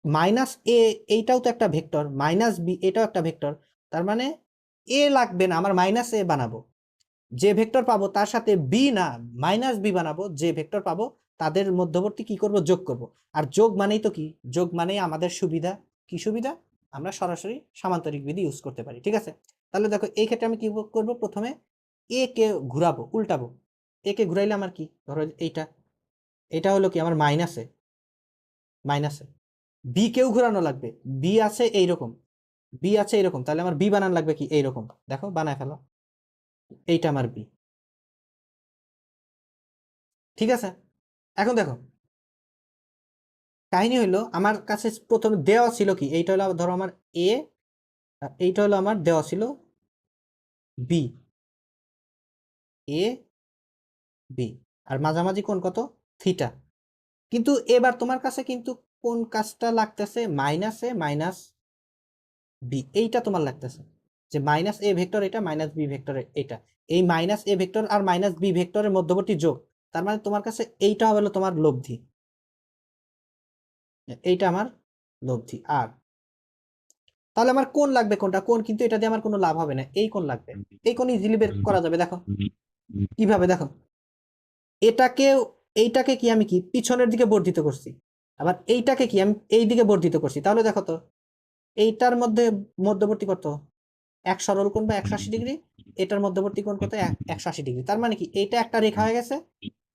মাইনাস এ এইটাও তো একটা ভেক্টর, মাইনাস বি এটাও একটা ভেক্টর, তার মানে এ লাগবে না, আমার মাইনাস এ বানাবো। যে ভেক্টর পাবো তার সাথে বি না মাইনাস বি বানাবো, যে ভেক্টর পাবো তাদের মধ্যবর্তী কি করব, যোগ করব। আর যোগ মানেই তো কি, যোগ মানেই আমাদের সুবিধা। কি সুবিধা, আমরা সরাসরি সামান্তরিক বিধি ইউজ করতে পারি, ঠিক আছে। তাহলে দেখো এই ক্ষেত্রে আমি কি করব, প্রথমে এ কে ঘুরাবো, উল্টাবো। এ কে ঘুরাইলে আমার কি, ধরো এইটা, এটা হলো কি আমার মাইনাসে, বি কেও ঘোরানো লাগবে, বি আছে এইরকম, বি আছে এইরকম, তাহলে আমার বি বানান লাগবে কি এইরকম, দেখো বানায় ফেলো। এইটা আমার বি। ঠিক আছে, এখন দেখো কাহিনী হইলো আমার কাছে প্রথমে দেওয়া ছিল কি, এইটা হলো ধরো আমার এ, এইটা হলো আমার দেওয়া ছিল বি, এ বি, আর মাঝামাঝি কোণ কত, থিটা। কিন্তু এবার তোমার কাছে কিন্তু কোন কাজটা লাগতেছে, মাইনাস এ মাইনাস বি, এইটা তোমার লাগতেছে যে মাইনাস এ ভেক্টর এটা মাইনাস বি ভেক্টর এটা, এই মাইনাস এ ভেক্টর আর মাইনাস বি ভেক্টরের মধ্যবর্তী যোগ, তার মানে তোমার কাছে এইটা হলো তোমার লব্ধি, এইটা আমার লব্ধি। আর তাহলে আমার কোন লাগবে, কোনটা কোন, কিন্তু এটা দিয়ে আমার কোনো লাভ হবে না, এই কোন লাগবে, এই কোন ইজিলি বের করা যাবে। দেখো কিভাবে, দেখো এটাকে, এইটাকে কি আমি কি পিছনের দিকে বর্ধিত করছি, আবার এইটাকে কি আমি এই দিকে বর্ধিত করছি, তাহলে দেখো তো এইটার মধ্যে মধ্যবর্তী কত, এক সরল কোণ বা 180 ডিগ্রি, এটার মধ্যবর্তী কোণ কত, 180 ডিগ্রি। তার মানে কি এইটা একটা রেখা হয়ে গেছে,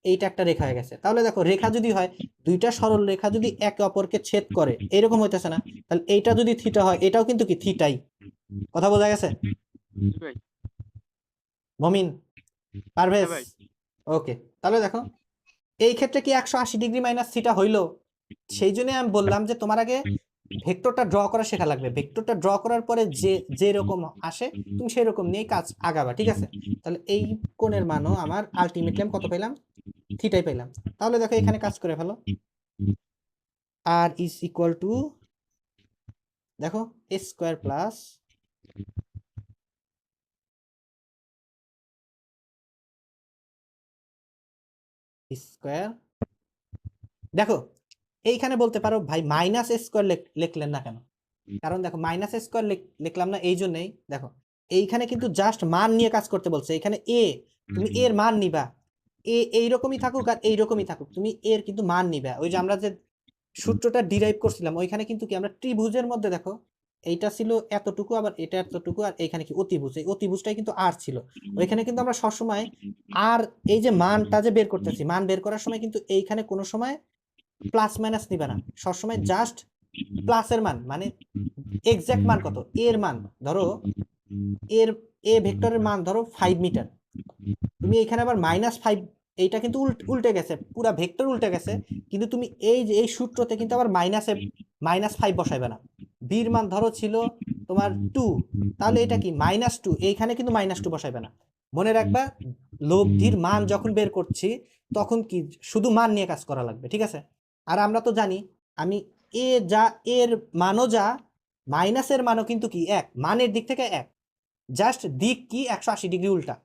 এইটা একটা রেখা হয়ে গেছে। তাহলে দেখো রেখা যদি হয়, দুইটা সরল রেখা যদি একে অপরকে ছেদ করে, এরকম হইতেছে না, তাহলে এইটা যদি থিটা হয়, এটাও কিন্তু কি থিটাই। কথা বোঝা গেছে? জি ভাই। মমিন, পারভেজ, হ্যাঁ ভাই। ওকে। তাহলে দেখো এই ক্ষেত্রে কি 180 ডিগ্রি মাইনাস থিটা হইলো, সেই জন্য আমি বললাম যে তোমার আগে ভেক্টরটা ড্র করা শেখা লাগবে, ভেক্টরটা ড্র করার পরে যে রকম আসে তুমি সেই রকম নিয়ে কাজ আগাবা, ঠিক আছে? তাহলে এই কোণের মানও আমার আলটিমেটলি আমি কত পেলাম, থিটাই পেলাম। তাহলে দেখো এখানে কাজ করে ফেলো, আর ইজ ইকুয়াল টু, দেখো এ স্কোয়ার প্লাস স্কোয়ার, দেখো এইখানে বলতে পারো ভাই মাইনাস স্কোয়ার লিখলেন না কেন, কারণ দেখো মাইনাস স্কোয়ার লিখলাম না এই জন্যই, দেখো এইখানে কিন্তু জাস্ট মান নিয়ে কাজ করতে বলছে, এখানে এ, তুমি এর মান নিবা, এ এইরকমই থাকুক আর এইরকমই থাকুক, তুমি এর কিন্তু মান নিবা। ওই যে আমরা যে সূত্রটা ডিরাইভ করছিলাম ওইখানে কিন্তু কি আমরা ত্রিভুজের মধ্যে দেখো এইটা ছিল এতটুকু, আবার এটা এতটুকু, আর এইখানে কি অতিভুজ, এই অতিভুজটাই কিন্তু আর ছিল ওইখানে, কিন্তু আমরা সবসময় আর এই যে মানটা যে বের করতেছি, মান বের করার সময় কিন্তু এইখানে কোনো সময় প্লাস মাইনাস নিবে না, সবসময় জাস্ট প্লাসের মান, মানে এক্সাক্ট মান কত, এর মান ধরো, এর এ ভেক্টরের মান ধরো 5 মিটার, তুমি এখানে আবার -5, এইটা কিন্তু উল্টে গেছে, পুরা ভেক্টর উল্টে গেছে, কিন্তু তুমি এই যে এই সূত্রতে কিন্তু আবার -5 বসাইবে না। বির মান ধরো ছিল তোমার 2, তাহলে এটা কি -2, এইখানে কিন্তু -2 বসাইবে না। মনে রাখবা লব্ধির মান যখন বের করছি তখন কি শুধু মান নিয়ে কাজ করা লাগবে, ঠিক আছে? আর আমরা তো জানি আমি এ যা, এর মানও যা, মাইনাসের মানও কিন্তু কি এক, মানের দিক থেকে এক, জাস্ট দিক কি 180 ডিগ্রি উল্টা।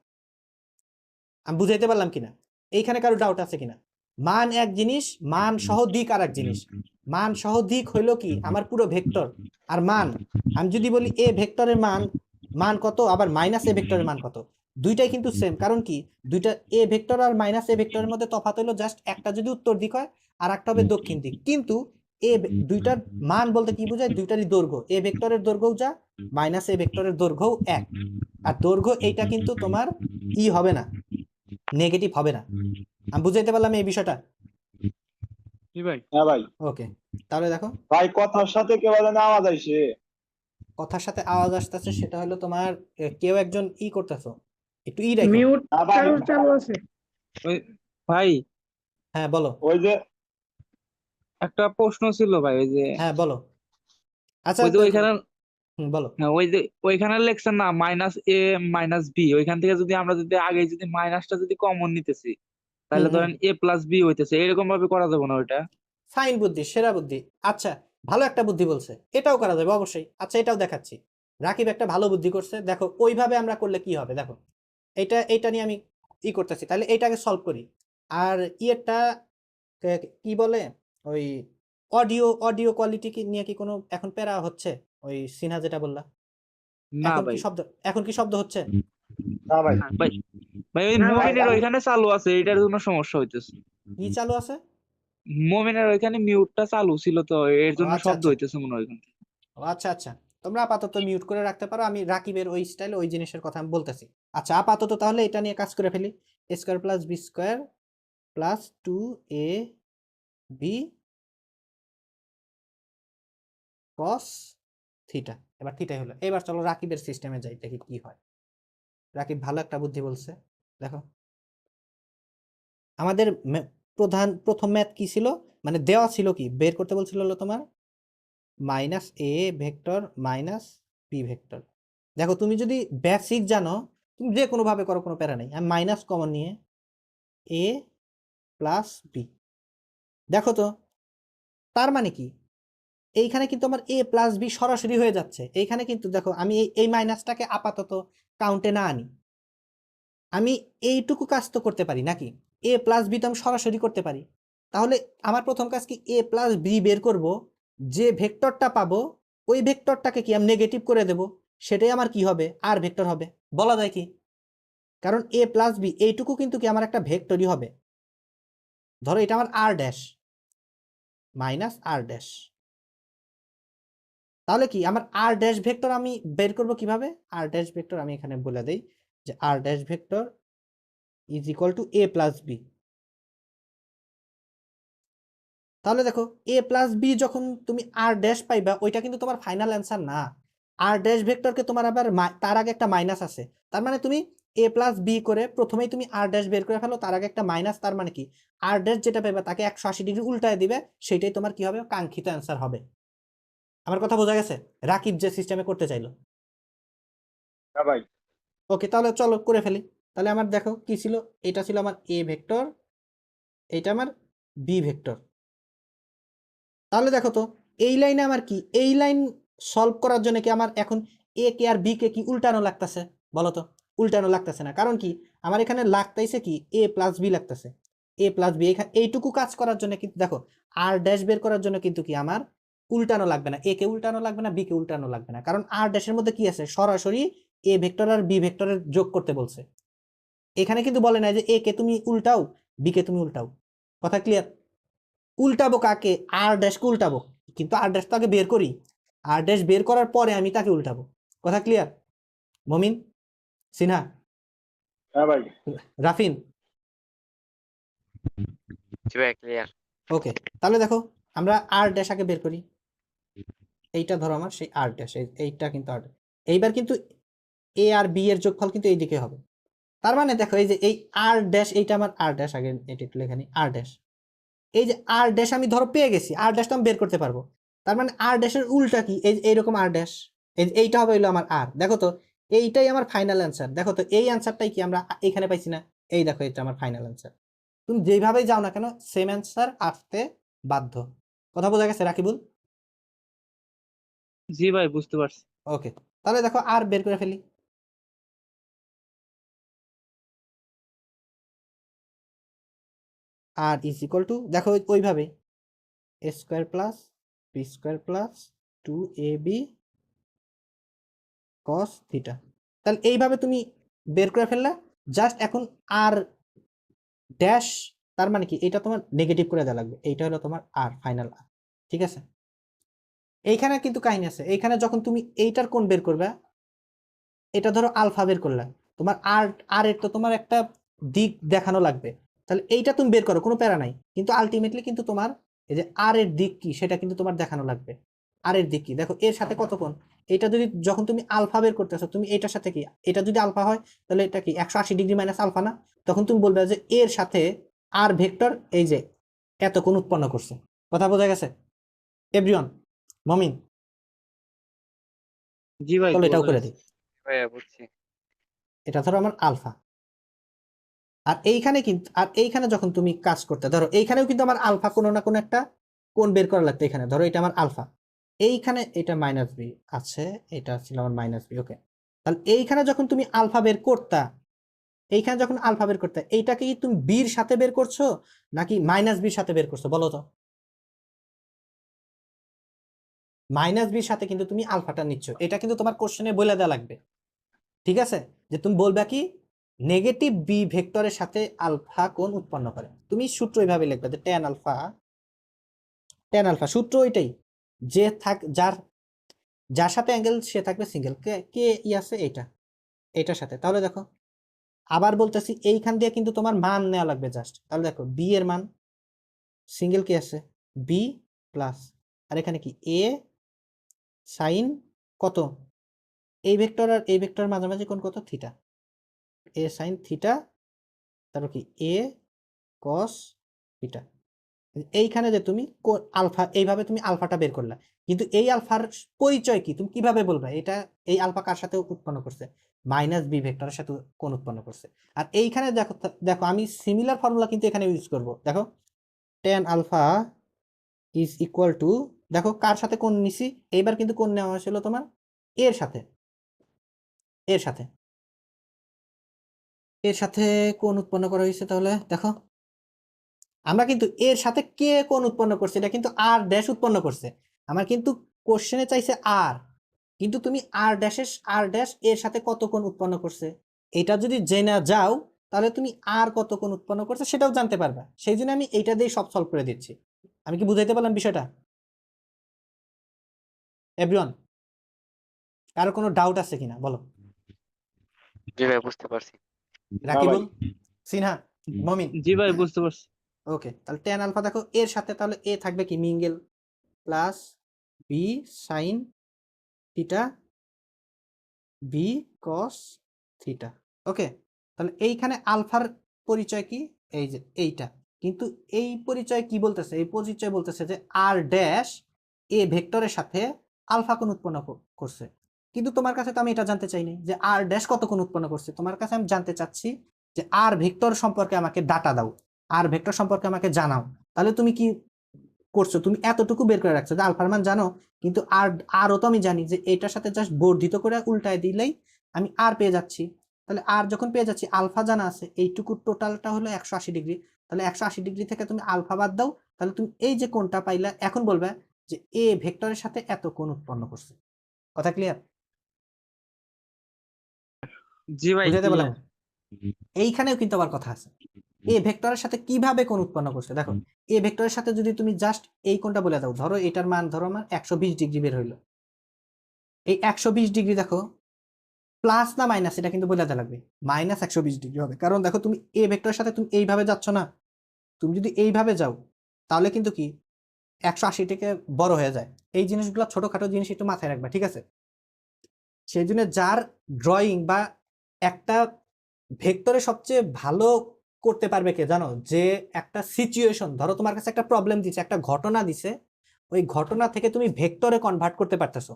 আমি বুঝাইতে পারলাম কিনা, এইখানে কারো ডাউট আছে কিনা? মান এক জিনিস, মান সহ দিক আর এক জিনিস। মান সহ দিক হইলো কি আমার পুরো ভেক্টর, আর মান আমি যদি বলি এ ভেক্টরের মান, মান কত, আবার মাইনাস এ ভেক্টরের মান কত, দুইটাই কিন্তু সেম, কারণ কি দুইটা এ ভেক্টর আর মাইনাস এ ভেক্টরের মধ্যে তফাৎ হইলো জাস্ট একটা যদি উত্তর দিক হয় আর একটা হবে দক্ষিণ দিক, কিন্তু দুইটার মান বলতে কি বোঝায়, দুইটারই দৈর্ঘ্য, এ ভেক্টরের দৈর্ঘ্য যা, মাইনাস এ ভেক্টরের দৈর্ঘ্য এক, আর দৈর্ঘ্য এইটা কিন্তু তোমার ই হবে না, নেগেটিভ হবে না। আমি বুঝাইতে পারলাম এই বিষয়টা? জি ভাই। হ্যাঁ ভাই। ওকে, তাহলে দেখো ভাই কথার সাথে কেউ যেন আওয়াজ আইছে। কথার সাথে আওয়াজ আসতেছে, সেটা হলো তোমার কেউ একজন ই করতেছো, একটু ই রাখো। মিউট না ভাই, চালু আছে। ওই ভাই হ্যাঁ বলো, ওই যে একটা প্রশ্ন ছিল ভাই, ওই যে হ্যাঁ বলো। আচ্ছা ওই যে ওইখানে, বলো। হ্যাঁ, ওই যে ওইখানে লেখছেন না -a -b, ওইখান থেকে যদি আমরা যদি আগে যদি মাইনাসটা যদি কমন নিতেছি, হুম তাহলে হুম, ধরেন a+b হইতেছে, এরকম ভাবে করা যাবে না ওইটা? ফাইন বুদ্ধি, সেরা বুদ্ধি। আচ্ছা, ভালো একটা বুদ্ধি বলছে, এটাও করা যাবে অবশ্যই। আচ্ছা এটাও দেখাচ্ছি, রাকিব একটা ভালো বুদ্ধি করছে, দেখো ওইভাবে আমরা করলে কি হবে, দেখো এইটা নিয়ে আমি ই করতেছি, তাহলে এইটাকে সলভ করি। আর ইয়েরটা কি বলে, ওই অডিও কোয়ালিটি নিয়ে কি কোনো এখন প্যারা হচ্ছে? ওই সিনহা যেটা বললা, না এখন কি ভাই। শব্দ, এখন কি শব্দ হচ্ছে? না ভাই, ভাই ভাই ওই না ভাই, মুমিনের ওইখানে চালু আছে, এটার জন্য সমস্যা হইতেছে। কি চালু আছে? মুমিনের ওইখানে মিউটটা চালু ছিল, তো এর ও জন্য আচ্ছা শব্দ আচ্ছা, হইতেছে মনে হয় ওইখান থেকে। ও আচ্ছা আচ্ছা, তোমরা আপাতত মিউট করে রাখতে পারো, আমি রাকিবের ওই স্টাইলে ওই জিনিসের কথা আমি বলতেছি। আচ্ছা আপাতত তাহলে এটা নিয়ে কাজ করে ফেলি, A square plus B square plus 2ab cos theta, এবার থিটাই হলো। এবার চলো রাকিবের সিস্টেমে যাই, দেখি কি হয়। রাকিব ভালো একটা বুদ্ধি বলছে। দেখো আমাদের প্রথম ম্যাথ কি ছিল, মানে দেওয়া ছিল কি বের করতে বলছিল হলো তোমার minus A vector minus B vector. দেখো তুমি যদি বেসিক জানো তুমি যে কোনো ভাবে করো, কোনো প্যারা নেই। আমি মাইনাস কমন নিয়ে এ প্লাস বি, দেখো তো তার মানে কি এইখানে কিন্তু আমার এ প্লাস বি সরাসরি হয়ে যাচ্ছে। এইখানে কিন্তু দেখো আমি এই মাইনাসটাকে আপাতত কাউন্টে না আনি, আমি এইটুকু কাজ তো করতে পারি নাকি, এ প্লাস বি তো আমি সরাসরি করতে পারি। তাহলে আমার প্রথম কাজ কি এ প্লাস বি বের করব, যে ভেক্টরটা পাবো ওই ভেক্টরটাকে কি আমি নেগেটিভ করে দেব, সেটাই আমার কি হবে আর ভেক্টর হবে, বলা যায় কি? কারণ এ প্লাস বি এইটুকু কিন্তু কি আমার একটা ভেক্টরই হবে। ধরো এটা আমার আর ড্যাশ মাইনাস আর ড্যাশ, তাহলে কি আমার আর ড্যাশ ভেক্টর আমি বের করব কিভাবে? আর ড্যাশ ভেক্টর আমি এখানে বলে দেই যে R dash vector is equal to A plus B. তাহলে দেখো এ প্লাস বি যখন তুমি আর ড্যাশ পাইবা ওইটা কিন্তু তোমার ফাইনাল অ্যান্সার না। আর ড্যাশ ভেক্টরকে তোমার আবার তার আগে একটা মাইনাস আছে, তার মানে তুমি এ প্লাস বি করে প্রথমেই তুমি আর ড্যাশ বের করে ফেলো, তার আগে একটা মাইনাস, তার মানে কি আর ড্যাশ যেটা পাইবা তাকে 180 ডিগ্রি উল্টায় দিবে, সেটাই তোমার কি হবে কাঙ্ক্ষিত অ্যান্সার হবে। আমার কথা বোঝা গেছে রাকিব যে সিস্টেমে করতে চাইলো? হ্যাঁ ভাই। ওকে তাহলে চলো করে ফেলি। তাহলে আমার দেখো কি ছিল, এটা ছিল আমার এ ভেক্টর, এইটা আমার বি ভেক্টর। তাহলে দেখো তো এই লাইনে আমার কি, এই লাইন সলভ করার জন্য কি আমার এখন এ কে আর বি কে কি উল্টানো লাগতেছে? বলো তো উল্টানো লাগতেছে না, কারণ কি আমার এখানে লাগতেছে কি এ প্লাস বি লাগতেছে, এ প্লাস বি। এখানে এইটুকু কাজ করার জন্য কিন্তু দেখো আর ড্যাশ বের করার জন্য কিন্তু কি আমার উল্টানো লাগবে না, এ কে উল্টানো লাগবে না, বি কে উল্টানো লাগবে না, কারণ আর ড্যাশের মধ্যে কি আছে সরাসরি এ ভেক্টর আর বি ভেক্টরের যোগ করতে বলছে। এখানে কিন্তু বলে না যে এ কে তুমি উল্টাও বি কে তুমি উল্টাও। কথা ক্লিয়ার? উল্টাবো কাকে? আর ড্যাশকে উল্টাবো, কিন্তু আর ড্যাশ তো আগে বের করি, আর ড্যাশ বের করার পরে আমি তাকে উল্টাবো। কথা ক্লিয়ার? মমিন, সিনহা, হ্যাঁ ভাই। রাফিন? জি ভাই ক্লিয়ার। ওকে তাহলে দেখো আমরা আর ড্যাশ আগে বের করি। এইটা ধরো আমার সেই আর ড্যাশ, এইটা কিন্তু আর, এইবার কিন্তু এ আর বি এর যোগফল কিন্তু এইদিকে হবে। তার মানে দেখো এই যে এই আর ড্যাশ, এইটা আমার আর ড্যাশ, আগে এটা একটু লেখা নিই আর ড্যাশ। এই যে আর ড্যাশ আমি ধরো পেয়ে গেছি, আর ড্যাশ তো আমি বের করতে পারবো। তার মানে আর ড্যাশের উল্টা কি, এই এইরকম আর ড্যাশ, এইটা হবে হইলো আমার আর। দেখো তো এইটাই আমার ফাইনাল অ্যান্সার। দেখো তো এই অ্যান্সারটাই কি আমরা এখানে পাইছি না? এই দেখো এটা আমার ফাইনাল অ্যান্সার। তুমি যেভাবেই যাও না কেন সেম অ্যান্সার আসতে বাধ্য। কথা বোঝা গেছে রাকিবুল? জি ভাই বুঝতে পারছি। ওকে তাহলে দেখো আর বের করে ফেলি। আর ইজ ইকুয়াল টু দেখো ওইভাবে A square plus B square plus 2ab cos theta. তাহলে এইভাবে তুমি বের করে ফেললা। জাস্ট এখন আর ড্যাশ, তার মানে কি এটা তোমার নেগেটিভ করে দেওয়া লাগবে, এইটা হলো তোমার আর ফাইনাল আর। ঠিক আছে? এইখানে কিন্তু কাহিনী আছে, এইখানে যখন তুমি এইটার কোণ বের করবে, এটা ধরো আলফা বের করলা, তোমার আর আর এর তো তোমার একটা দিক দেখানো লাগবে। তাহলে এইটা তুমি বের করো, কোনো প্যারা নাই, কিন্তু আলটিমেটলি কিন্তু তোমার এই যে আর এর দিক কি সেটা কিন্তু তোমার দেখানো লাগবে। আর এর দিক কি দেখো, এর সাথে কত কোণ, এটা যদি যখন তুমি আলফা বের করতেছো তুমি এটার সাথে কি, এটা যদি আলফা হয় তাহলে এটা কি 180 ডিগ্রি মাইনাস আলফা না? তখন তুমি বলবে যে এর সাথে আর ভেক্টর এই যে এত কোণ উৎপন্ন করছে। কথা বোঝা গেছে এভরিওয়ান? মমিন জি ভাই চলো এটাও বোঝা করে গেছে। দিই। ভাইয়া বুঝছি। এটা ধরো আমার আলফা, আর এইখানে কিন্তু আর এইখানে যখন তুমি কাজ করতে ধরো এইখানেও কিন্তু আমার আলফা কোনো না কোনো একটা কোণ বের করা লাগতো। এখানে ধরো এটা আমার আলফা, এইখানে এটা মাইনাস বি আছে, এটা ছিল আমার মাইনাস বি। ওকে তাহলে এইখানে যখন তুমি আলফা বের করতা, এইখানে যখন আলফা বের করতে, এইটাকে কি তুমি বির সাথে বের করছো নাকি মাইনাস বির সাথে বের করছো বলো তো? মাইনাস বির সাথে কিন্তু তুমি আলফাটা নিচ্ছ, এটা কিন্তু তোমার কোশ্চেনে বলে দেওয়া লাগবে। ঠিক আছে? যে তুমি বলবা কি নেগেটিভ বি ভেক্টরের সাথে আলফা কোণ উৎপন্ন করে। তুমি সূত্র এইভাবে লিখবে যে ট্যান আলফা সূত্র ওইটাই, যে যার যার সাথে অ্যাঙ্গেল সে থাকবে সিঙ্গেল, কে কে ই আছে এইটা এটার সাথে। তাহলে দেখো আবার বলতেছি এইখান দিয়ে কিন্তু তোমার মান নেওয়া লাগবে জাস্ট। তাহলে দেখো বি এর মান সিঙ্গেল কি আছে বি প্লাস, আর এখানে কি এ সাইন কত, এই ভেক্টর আর এই ভেক্টর মাঝামাঝি কোণ কত থিটা। এ সাইন থিটা, তারপর কি এ কস থিটা। এইখানে যে তুমি আলফা, এইভাবে তুমি আলফাটা বের করলা, কিন্তু এই আলফার পরিচয় কি তুমি কিভাবে বলবে এটা এই আলফা কার সাথে উৎপন্ন করছে? মাইনাস বি ভেক্টরের সাথে কোণ উৎপন্ন করছে। আর এইখানে দেখো দেখো আমি সিমিলার ফর্মুলা কিন্তু এখানে ইউজ করব। দেখো tan alpha is equal to, দেখো কার সাথে কোণ নিছি, এইবার কিন্তু কোণ নেওয়া হয়েছিল তোমার এর সাথে, এর সাথে, এর সাথে কোণ উৎপন্ন করা হয়েছে। তাহলে দেখো আমরা কিন্তু এর সাথে কে কোণ উৎপন্ন করছে, এটা কিন্তু আর ড্যাশ উৎপন্ন করছে। আমার কিন্তু কোশ্চেনে চাইছে আর, কিন্তু তুমি আর ড্যাশের আর ড্যাশ এর সাথে কত কোণ উৎপন্ন করছে এটা যদি জেনে যাও, তাহলে তুমি আর কত কোণ উৎপন্ন করছে সেটাও জানতে পারবা। সেই জন্য আমি এইটা দিয়ে সব সলভ করে দিচ্ছি। আমি কি বুঝাইতে পারলাম বিষয়টা এভরিওয়ান? কারো কোনো ডাউট আছে কিনা বলো। জি ভাই বুঝতে পারছি। রাকিবুল, সিনহা, মমিন? জি ভাই বুঝতে পারছি। ওকে, তাহলে tan আলফা দেখো এর সাথে তাহলে এ থাকবে কি মিঙ্গেল plus B sine theta B cos theta. Okay, তাহলে এইখানে আলফার পরিচয় কি? এই যে এইটা, কিন্তু এই পরিচয় কি বলতেছে? এই পরিচয় বলতেছে যে আর ড্যাশ এ ভেক্টরের সাথে আলফা কোণ উৎপন্ন করছে। কিন্তু তোমার কাছে তো আমি এটা জানতে চাইনি যে আর ড্যাশ কত কোণ উৎপন্ন করছে। তোমার কাছে আমি জানতে চাচ্ছি যে আর ভেক্টর সম্পর্কে আমাকে ডাটা দাও, আর ভেক্টর সম্পর্কে আমাকে জানাও। তাহলে তুমি কি করছো? তুমি এতটুকু বের করে রাখছো যে আলফার মান জানো, কিন্তু আরও তো আমি জানি যে এটার সাথে জাস্ট বর্ধিত করে উল্টায় দিলেই আমি আর পেয়ে যাচ্ছি। তাহলে আর যখন পেয়ে যাচ্ছি, আলফা জানা আছে, এইটুকু টোটালটা হলো 180 ডিগ্রি। তাহলে 180 ডিগ্রি থেকে তুমি আলফা বাদ দাও, তাহলে তুমি এই যে কোণটা পাইলা এখন বলবে যে এ ভেক্টরের সাথে এত কোণ উৎপন্ন করছে। কথা ক্লিয়ার? জি ভাই বুঝাইতে পারলাম? clear। এইখানেও কিন্তু আবার কথা আছে, এ ভেক্টরের সাথে কিভাবে কোণ উৎপন্ন করছে। দেখো এ ভেক্টরের সাথে যদি তুমি জাস্ট এই কোণটা বলে দাও, ধরো এটার মান ধরো আমার 120 ডিগ্রি বের হইলো, এই 120 ডিগ্রি দেখো প্লাস না মাইনাস এটা কিন্তু বোঝাতে লাগবে। মাইনাস 120 ডিগ্রি হবে, কারণ দেখো তুমি এ ভেক্টরের সাথে তুমি এইভাবে যাচ্ছ না, তুমি যদি এইভাবে যাও তাহলে কিন্তু কি 180 থেকে বড় হয়ে যায়। এই জিনিসগুলো ছোটখাটো জিনিস একটু মাথায় রাখবা, ঠিক আছে? সেই জন্য যার ড্রয়িং বা একটা ভেক্টরে সবচেয়ে ভালো করতে পারবে কে জানো? যে একটা সিচুয়েশন, ধরো তোমার কাছে একটা প্রবলেম দিচ্ছে, একটা ঘটনা দিছে, ওই ঘটনা থেকে তুমি ভেক্টরে কনভার্ট করতে পারতেছো,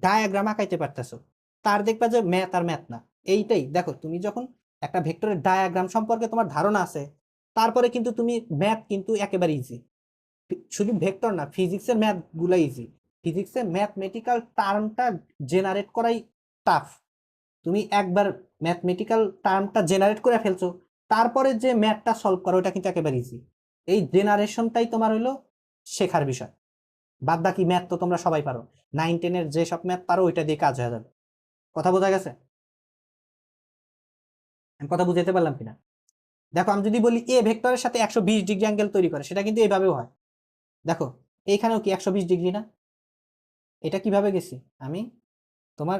ডায়াগ্রাম আঁকাইতে পারতেছো, তার দেখবা যে ম্যাথ আর ম্যাথ না। এইটাই দেখো, তুমি যখন একটা ভেক্টরের ডায়াগ্রাম সম্পর্কে তোমার ধারণা আছে, তারপরে কিন্তু তুমি ম্যাথ কিন্তু একেবারে ইজি। শুধু ভেক্টর না, ফিজিক্সের ম্যাথ গুলা ইজি। ফিজিক্সের ম্যাথমেটিক্যাল টার্মটা জেনারেট করাই টাফ। তুমি একবার ম্যাথমেটিক্যাল টার্মটা জেনারেট করে ফেলছো, তারপরে যে ম্যাথটা সলভ করো ওটা কিন্তু একেবারে ইজি। এই জেনারেশনটাই তোমার হইলো শেখার বিষয়। বাদ বাকি ম্যাথ তো তোমরা সবাই পারো, 9-10-এর যে সব ম্যাথ পারো ওইটা দিয়ে কাজ হয়ে যাবে। কথা বোঝা গেছে? আমি কথা বুঝাইতে পারলাম কিনা? দেখো আমি যদি বলি এ ভেক্টরের সাথে 120 ডিগ্রি অ্যাঙ্গেল তৈরি করে, সেটা কিন্তু এইভাবেও হয়। দেখো এইখানেও কি 120 ডিগ্রি না? এটা কিভাবে গেছি আমি? তোমার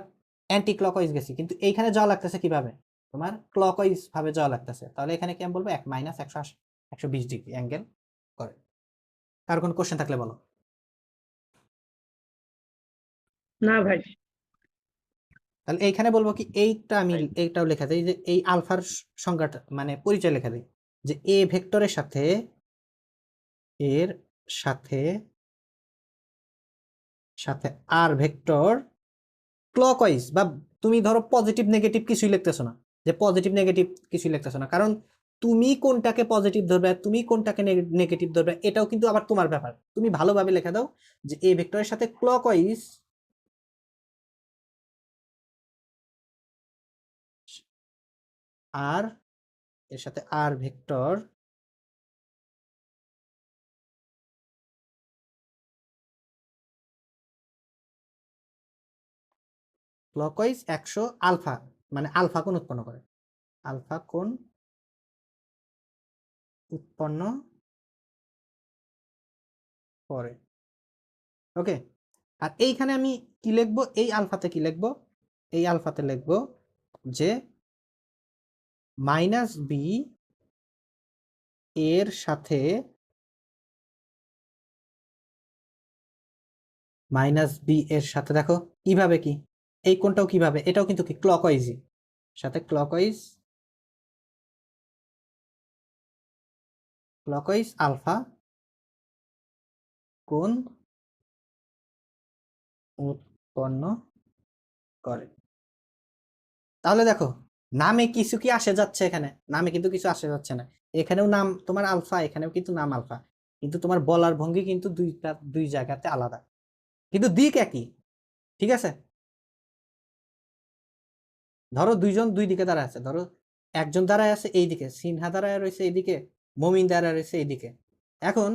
অ্যান্টি ক্লকওয়াইজ গেছি, কিন্তু এইখানে যাওয়া লাগতেছে কিভাবে? তোমার ক্লকওয়াইজ ভাবে যাওয়া লাগতেছে। তাহলে এখানে কি আমি বলবো মাইনাস 120 ডিগ্রি অ্যাঙ্গেল করে। কার কোন কোশ্চেন থাকলে বলো। না ভাই। তাহলে এইখানে বলবো কি এইটা আমি ভাই। এইটাও লেখা দেই যে এই আলফার সংজ্ঞাটা মানে পরিচয় লেখা দেই যে এ ভেক্টরের সাথে এর সাথে সাথে আর ভেক্টর ক্লকওয়াইজ, বা তুমি ধরো পজিটিভ নেগেটিভ কিছুই লিখতেছো না, যে পজিটিভ নেগেটিভ কিছুই লিখতেছো না, কারণ তুমি কোনটাকে পজিটিভ ধরবে তুমি কোনটাকে নেগেটিভ ধরবে এটাও কিন্তু আবার তোমার ব্যাপার। তুমি ভালোভাবে লেখা দাও যে এ ভেক্টরের সাথে ক্লকওয়াইজ আর এর সাথে আর ভেক্টর ক্লকওয়াইজ 100 আলফা, মানে আলফা কোণ উৎপন্ন করে, আলফা কোণ উৎপন্ন করে। ওকে, আর এইখানে আমি কি লিখবো? এই আলফাতে কি লিখবো? এই আলফাতে লিখবো যে মাইনাস বি এর সাথে দেখো কিভাবে কি এই কোণটাও কিভাবে, এটাও কিন্তু কি ক্লকওয়াইজই, সাথে ক্লকওয়াইজ ক্লকওয়াইজ আলফা কোণ উৎপন্ন করে। তাহলে দেখো নামে কিছু কি আসে যাচ্ছে, এখানে নামে কিন্তু কিছু আসে যাচ্ছে না, এখানেও নাম তোমার আলফা, এখানেও কিন্তু নাম আলফা, কিন্তু তোমার বলার ভঙ্গি কিন্তু দুই জায়গাতে আলাদা, কিন্তু দিক একই। ঠিক আছে, ধরো দুইজন দুই দিকে দাঁড়ায় আছে, ধরো একজন দাঁড়ায় আছে এইদিকে, সিনহা দাঁড়ায় রয়েছে এইদিকে, মমিন দাঁড়ায় রয়েছে এইদিকে। এখন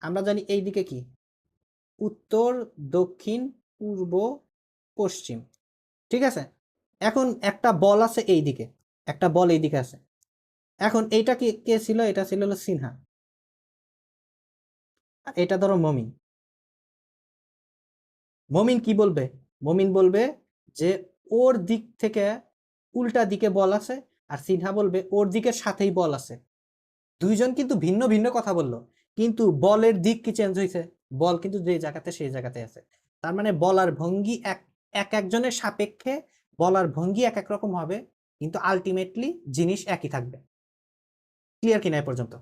আমরা জানি এইদিকে কি উত্তর, দক্ষিণ, পূর্ব, পশ্চিম। ঠিক আছে, এখন একটা বল আছে এইদিকে, একটা বল এইদিকে আছে। এখন এইটা কি কে ছিল? এটা ছিল হলো সিনহা, আর এটা ধরো মমিন। মমিন কি বলবে? মমিন বলবে যে ওর দিক থেকে উল্টা দিকে বল আছে, আর সিনহা বলবে ওর দিকের সাথেই বল আছে। দুইজন কিন্তু ভিন্ন ভিন্ন কথা বললো, কিন্তু বলের দিক কি চেঞ্জ হয়েছে? বল কিন্তু যে জায়গাতে সেই জায়গাতে আছে। তার মানে বলার ভঙ্গি এক একজনের সাপেক্ষে বলার ভঙ্গি এক এক রকম হবে, কিন্তু আলটিমেটলি জিনিস একই থাকবে। ক্লিয়ার কিনা এ পর্যন্ত?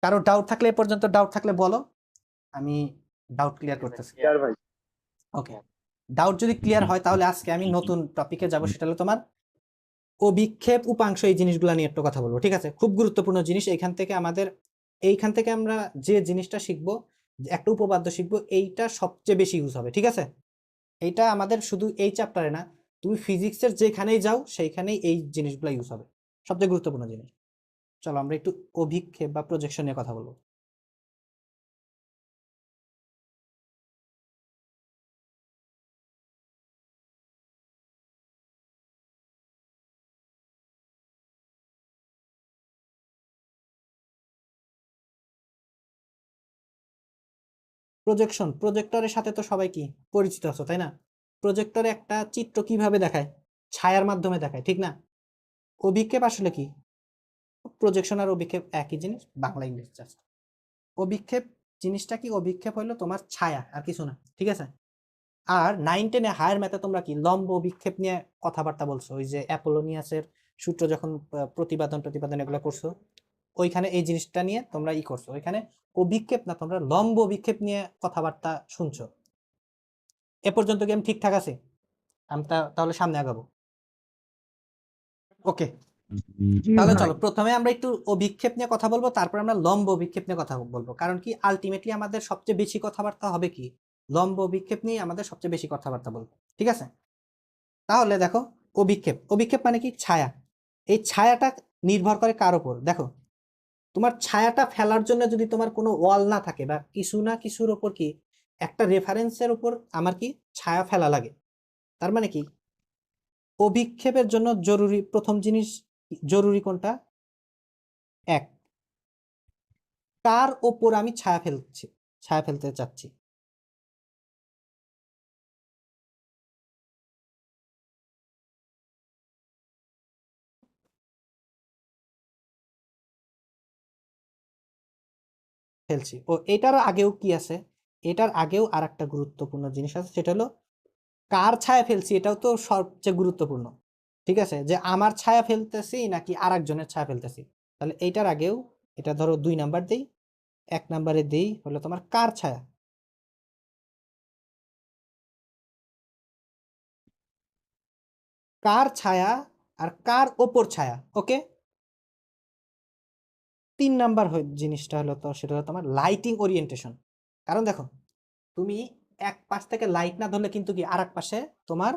কারো ডাউট থাকলে এ পর্যন্ত ডাউট থাকলে বলো, আমি ডাউট ক্লিয়ার করতেছি। ক্লিয়ার ভাই। ওকে, ডাউট যদি ক্লিয়ার হয় তাহলে আজকে আমি নতুন টপিকে যাব, সেটা হলো তোমার অভিক্ষেপ উপাংশ, এই জিনিসগুলো নিয়ে একটু কথা বলবো। ঠিক আছে, খুব গুরুত্বপূর্ণ জিনিস। এইখান থেকে আমরা যে জিনিসটা শিখবো, একটা উপপাদ্য শিখবো, এইটা সবচেয়ে বেশি ইউজ হবে। ঠিক আছে, এইটা আমাদের শুধু এই চ্যাপ্টারে না, তুমি ফিজিক্সের যেখানেই যাও সেইখানেই এই জিনিসগুলো ইউজ হবে, সবচেয়ে গুরুত্বপূর্ণ জিনিস। চলো আমরা একটু অভিক্ষেপ বা প্রজেকশন নিয়ে কথা বলবো। প্রজেকশন, প্রজেক্টরের সাথে তো সবাই কি পরিচিত আছো, তাই না? প্রজেক্টরে একটা চিত্র কিভাবে দেখায়? ছায়ার মাধ্যমে দেখায়, ঠিক না? অভিক্ষেপ আসলে কি? প্রজেকশন আর অভিক্ষেপ একই জিনিস, বাংলা ইংলিশ জাস্ট। অভিক্ষেপ জিনিসটা কি? অভিক্ষেপ হলো তোমার ছায়া, আর কিছু না। ঠিক আছে, আর 9-10-এ হায়ার ম্যাথে তোমরা কি লম্ব অভিক্ষেপ নিয়ে কথাবার্তা বলছো, ওই যে অ্যাপোলোনিয়াসের সূত্র যখন প্রতিপাদন এগুলো করছো, ওইখানে এই জিনিসটা নিয়ে তোমরা করছো, ওইখানে অভিক্ষেপ না, তোমরা লম্ব অভিক্ষেপ নিয়ে কথাবার্তা শুনছো। এ পর্যন্ত কি আমি ঠিকঠাক আছে? আমি তাহলে সামনে আগাবো। ওকে, জি তাহলে ভাই। চলো প্রথমে আমরা একটু অভিক্ষেপ নিয়ে কথা বলবো, তারপর আমরা লম্ব অভিক্ষেপ নিয়ে কথা বলবো। কারণ কি, আলটিমেটলি আমাদের সবচেয়ে বেশি কথাবার্তা হবে কি লম্ব অভিক্ষেপ নিয়ে, আমাদের সবচেয়ে বেশি কথাবার্তা বলবো। ঠিক আছে, তাহলে দেখো অভিক্ষেপ, অভিক্ষেপ মানে কি? ছায়া। এই ছায়াটা নির্ভর করে কার উপর? দেখো, তোমার ছায়াটা ফেলার জন্য যদি তোমার কোনো ওয়াল না থাকে বা কিছু না কিছুর উপর কি একটা রেফারেন্সের উপর আমার কি ছায়া ফেলা লাগে। তার মানে কি, অভিক্ষেপের জন্য জরুরি প্রথম জিনিস জরুরি কোনটা? এক, কার ওপর আমি ছায়া ফেলতে চাচ্ছি। ফেলছি, ও এটার আগেও কি আছে? এটার আগেও আর একটা গুরুত্বপূর্ণ জিনিস আছে, সেটা হলো কার ছায়া ফেলছি, এটাও তো সবচেয়ে গুরুত্বপূর্ণ। ঠিক আছে, যে আমার ছায়া ফেলতেছি নাকি আর একজনের ছায়া ফেলতেছি। তাহলে এইটার আগেও, এটা ধরো 2 নাম্বার দেই, 1 নাম্বারে দেই হলো তোমার কার ছায়া। কার ছায়া আর কার ওপর ছায়া। ওকে, 3 নাম্বার জিনিসটা হলো তো সেটা হলো তোমার লাইটিং ওরিয়েন্টেশন। কারণ দেখো, তুমি এক পাশ থেকে লাইট না ধরলে কিন্তু কি আর এক পাশে তোমার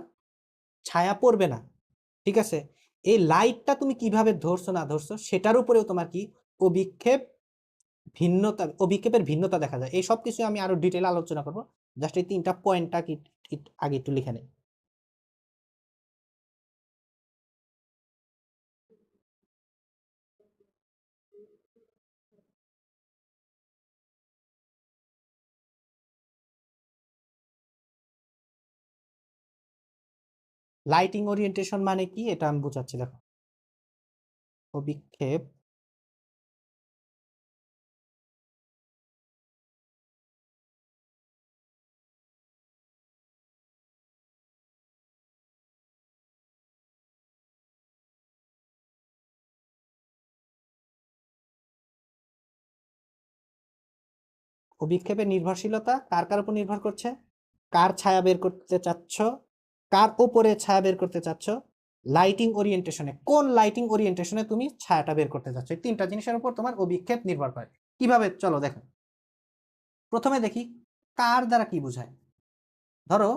ছায়া পড়বে না। ঠিক আছে, এই লাইটটা তুমি কিভাবে ধরছো না ধরছো সেটার উপরেও তোমার কি অভিক্ষেপের ভিন্নতা দেখা যায়। এই সব কিছু আমি আরো ডিটেল আলোচনা করবো, জাস্ট এই 3টা পয়েন্টটা কি আগে একটু লিখে নেই। লাইটিং ওরিয়েন্টেশন মানে কি এটা আমি বুঝাচ্ছি, দেখো। অভিক্ষেপ অভিক্ষেপের নির্ভরশীলতা কার কার উপর নির্ভর করছে? কার ছায়া বের করতে চাচ্ছ, কার উপরে ছায়া বের করতে চাচ্ছ, লাইটিং ওরিয়েন্টেশনে, কোন লাইটিং ওরিয়েন্টেশনে তুমি ছায়াটা বের করতে চাচ্ছ, এই তিনটা জিনিসের উপর তোমার অভিক্ষেপ নির্ভর করে। কিভাবে চলো দেখো। প্রথমে দেখি কার দ্বারা কি বোঝায়। ধরো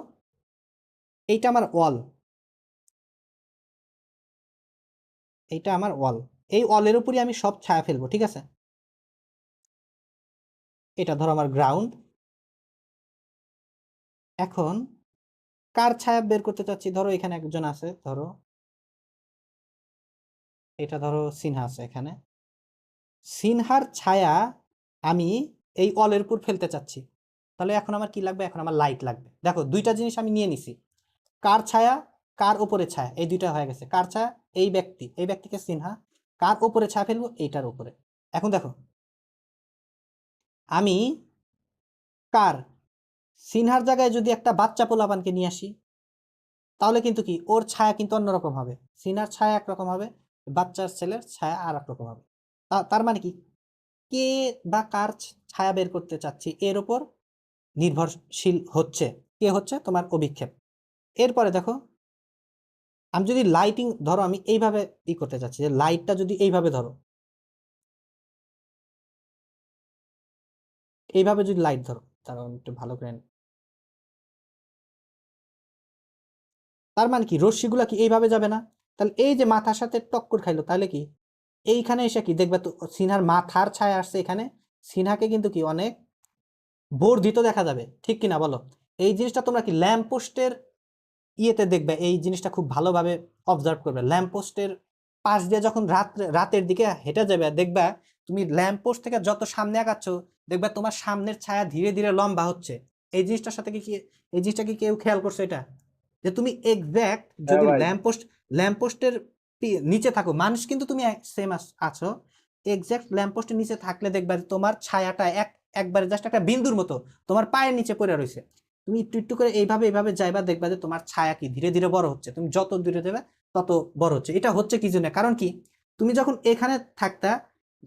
এইটা আমার ওয়াল, এইটা আমার ওয়াল, এই ওয়ালের উপরই আমি সব ছায়া ফেলবো, ঠিক আছে? এটা ধরো আমার গ্রাউন্ড। এখন কার ছায়া বের করতে চাচ্ছি? ধরো এখানে একজন আছে, ধরো এটা ধরো সিনহা আছে এখানে, সিনহার ছায়া আমি এই ওয়ালের উপর ফেলতে চাচ্ছি। তাহলে এখন আমার কি লাগবে? এখন আমার লাইট লাগবে। দেখো দুইটা জিনিস আমি নিয়ে নিছি, কার ছায়া, কার উপরে ছায়া, এই দুইটা হয়ে গেছে। কার ছায়া? এই ব্যক্তি, এই ব্যক্তিকে সিনহা। কার উপরে ছায়া ফেলবো? এইটার উপরে। এখন দেখো আমি কার, সিনহার জায়গায় যদি একটা বাচ্চা পোলাপানকে নিয়ে আসি, তাহলে কিন্তু কি ওর ছায়া কিন্তু অন্যরকম হবে। সিনহার ছায়া একরকম হবে, বাচ্চার ছেলের ছায়া আর এক রকম হবে। তার মানে কি, কে বা কার ছায়া বের করতে চাচ্ছি এর উপর নির্ভরশীল হচ্ছে কে হচ্ছে? তোমার অভিক্ষেপ। এরপরে দেখো আমি যদি লাইটিং, ধরো আমি এইভাবে ই করতে চাচ্ছি, যে লাইটটা যদি এইভাবে ধরো, এইভাবে যদি লাইট ধরো, তাহলে আমি একটু ভালো করে তার মানে কি রশ্মিগুলা কি এইভাবে যাবে না? তাহলে এই যে মাথার সাথে টক্কর খাইলো, তাহলে কি এইখানে এসে কি দেখবে তো সিনহার মাথার ছায়া আসছে এখানে, সিনহাকে কিন্তু কি অনেক বর্ধিত দেখা যাবে, ঠিক কিনা বলো? এই জিনিসটা তোমরা কি ল্যাম্প পোস্টের ইয়েতে দেখবে, এই জিনিসটা খুব ভালোভাবে অবজার্ভ করবে। ল্যাম্প পোস্টের পাশ দিয়ে যখন রাতের দিকে হেঁটে যাবে, দেখবা তুমি ল্যাম্প পোস্ট থেকে যত সামনে আগাচ্ছ, দেখবা তোমার সামনের ছায়া ধীরে ধীরে লম্বা হচ্ছে। এই জিনিসটার সাথে কি এই জিনিসটা কি কেউ খেয়াল করছো? এটা যে তুমি এক্স্যাক্ট যদি ভাই। ল্যাম্প পোস্টের নিচে থাকো, মানুষ কিন্তু তুমি সেম আছো, এক্স্যাক্ট ল্যাম্প পোস্টের নিচে থাকলে দেখবা যে তোমার ছায়াটা একবারে জাস্ট একটা বিন্দুর মতো তোমার পায়ের নিচে পড়ে রয়েছে। তুমি একটু একটু করে এইভাবে যাইবা, দেখবা যে তোমার ছায়া কি ধীরে ধীরে বড় হচ্ছে। তুমি যত দূরে যাবে তত বড় হচ্ছে। এটা হচ্ছে কি জন্য? কারণ কি, তুমি যখন এখানে থাকতা,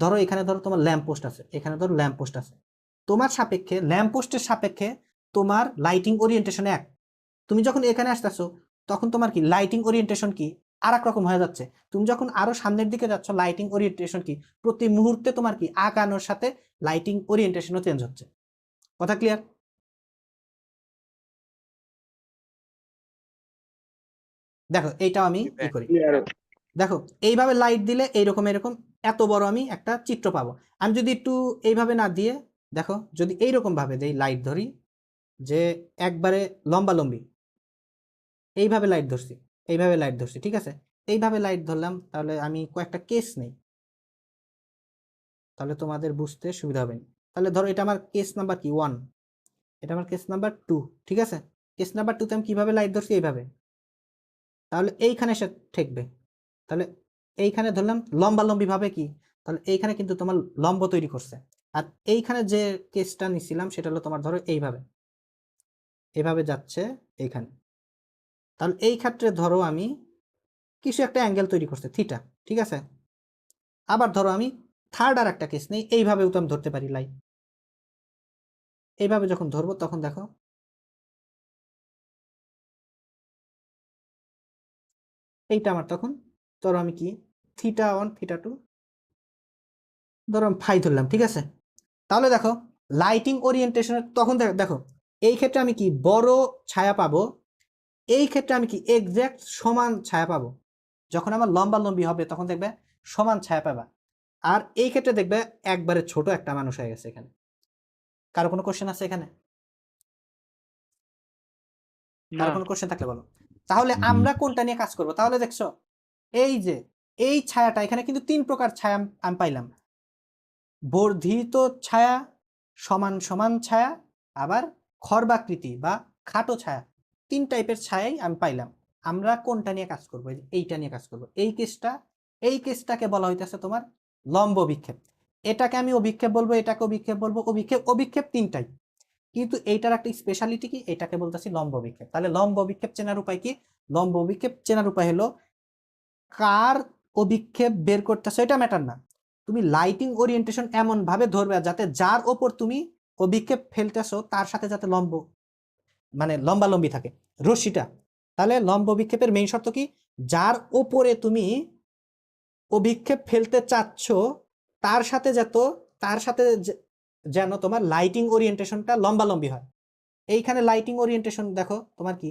ধরো এখানে ধরো তোমার ল্যাম্প পোস্ট আছে, এখানে ধরো ল্যাম্প পোস্ট আছে, তোমার সাপেক্ষে ল্যাম্প পোস্টের সাপেক্ষে তোমার লাইটিং ওরিয়েন্টেশন এক। তুমি যখন এখানে আসতেছো, তখন তোমার কি লাইটিং ওরিয়েন্টেশন কি আর এক রকম হয়ে যাচ্ছে। তুমি যখন আরো সামনের দিকে যাচ্ছ, লাইটিং ওরিয়েন্টেশন কি প্রতি মুহূর্তে তোমার কি আগানোর সাথে লাইটিং ওরিয়েন্টেশনও চেঞ্জ হচ্ছে। কথা ক্লিয়ার? দেখো এইটাও আমি কি করি, দেখো এইভাবে লাইট দিলে এইরকম এরকম এত বড় আমি একটা চিত্র পাবো। আমি যদি একটু এইভাবে না দিয়ে, দেখো যদি এইরকম ভাবে দেই, লাইট ধরি যে একবারে লম্বা লম্বি, এইভাবে লাইট ধরছি, এইভাবে লাইট ধরছি, ঠিক আছে? এইভাবে লাইট ধরলাম, তাহলে আমি কয়েকটা কেস নেই, তাহলে তোমাদের বুঝতে সুবিধা হবে। তাহলে ধরো এটা আমার কেস নাম্বার কি 1, এটা আমার কেস নাম্বার 2, ঠিক আছে? কেস নাম্বার 2 তে আমি কিভাবে লাইট ধরছি? এইভাবে, তাহলে এইখানে এসে ঠেকবে। তাহলে এইখানে ধরলাম লম্বা লম্বি ভাবে কি, তাহলে এইখানে কিন্তু তোমার লম্ব তৈরি করছে। আর এইখানে যে কেসটা নিছিলাম সেটা হলো তোমার ধরো এইভাবে, এইভাবে যাচ্ছে এইখানে, তাহলে এই ক্ষেত্রে ধরো আমি কিছু একটা অ্যাঙ্গেল তৈরি করছে থিটা, ঠিক আছে? আবার ধরো আমি থার্ড আর একটা কেস নেই, এইভাবেও তো আমি ধরতে পারি লাইট। এইভাবে যখন ধরবো তখন দেখো এইটা আমার তখন, ধরো আমি কি থিটা 1 থিটা 2, ধরো আমি ফাই ধরলাম, ঠিক আছে? তাহলে দেখো লাইটিং ওরিয়েন্টেশনের তখন দেখো এই ক্ষেত্রে আমি কি বড় ছায়া পাবো, এই ক্ষেত্রে আমি কি এক্স্যাক্ট সমান ছায়া পাবো। যখন আমার লম্বা লম্বি হবে তখন দেখবে সমান ছায়া পাবা। আর এই ক্ষেত্রে দেখবে একবারে ছোট একটা মানুষ হয়ে গেছে এখানে। কারো কোনো কোশ্চেন আছে এখানে? কারো কোনো কোশ্চেন থাকলে বলো। তাহলে আমরা কোনটা নিয়ে কাজ করব? তাহলে দেখছো এই যে এই ছায়াটা, এখানে কিন্তু 3 প্রকার ছায়া আমি পাইলাম, বর্ধিত ছায়া, সমান সমান ছায়া, আবার খর্বাকৃতি বা খাটো ছায়া। 3 টাইপের ছায়াই আমি পাইলাম। আমরা কোনটা নিয়ে কাজ করবো? এইটা নিয়ে কাজ করবো। এই কেসটাকে বলা হইতেছে তোমার লম্ব বিক্ষেপ। এটাকে আমি অভিক্ষেপ বলবো, এটাকে অভিক্ষেপ বলবো। অভিক্ষেপ 3টাই, কিন্তু এইটার একটা স্পেশালিটি কি, এটাকে বলতেছি লম্ব বিক্ষেপ। তাহলে লম্ব বিক্ষেপ চেনার উপায় কি? লম্ব বিক্ষেপ চেনার উপায় হলো কার অভিক্ষেপ বের করতেছো এটা ম্যাটার না, তুমি লাইটিং ওরিয়েন্টেশন এমন ভাবে ধরবে যাতে যার ওপর তুমি অভিক্ষেপ ফেলতেছো তার সাথে যাতে লম্ব মানে লম্বালম্বি থাকে রশ্মিটা, তাহলে লম্ব বিক্ষেপের মেইন শর্ত কি, যার ওপরে তুমি অভিক্ষেপ ফেলতে চাচ্ছ তার সাথে যেন তোমার লাইটিং ওরিয়েন্টেশনটা লম্বালম্বি হয়। এইখানে লাইটিং ওরিয়েন্টেশন দেখো তোমার কি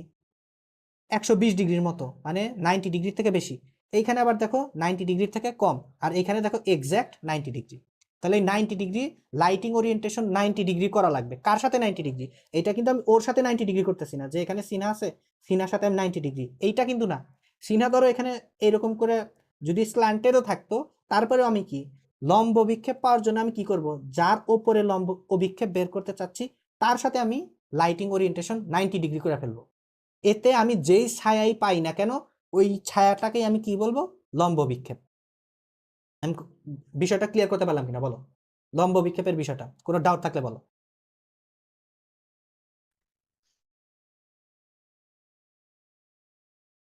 120 ডিগ্রির মতো, মানে 90 ডিগ্রি থেকে বেশি। এইখানে আবার দেখো 90 ডিগ্রি থেকে কম, আর এইখানে দেখো এক্স্যাক্ট 90 ডিগ্রি। তাহলে এই 90 ডিগ্রি লাইটিং ওরিয়েন্টেশন 90 ডিগ্রি করা লাগবে। কার সাথে 90 ডিগ্রি? এটা কিন্তু আমি ওর সাথে 90 ডিগ্রি করতেছি না, যে এখানে সিনহা আছে সিনহার সাথে আমি 90 ডিগ্রি, এইটা কিন্তু না। সিনহা ধরো এখানে এরকম করে যদি স্ল্যান্টেরও থাকতো, তারপরেও আমি কি লম্ব অভিক্ষেপ পাওয়ার জন্য আমি কি করব, যার ওপরে লম্ব অভিক্ষেপ বের করতে চাচ্ছি তার সাথে আমি লাইটিং ওরিয়েন্টেশন 90 ডিগ্রি করে ফেলবো। এতে আমি যেই ছায়াই পাই না কেন ওই ছায়াটাকেই আমি কি বলবো, লম্ব বিক্ষেপ। আমি বিষয়টা ক্লিয়ার করতে পারলাম কিনা বলো, লম্ব বিক্ষেপের বিষয়টা কোনো ডাউট থাকলে বলো।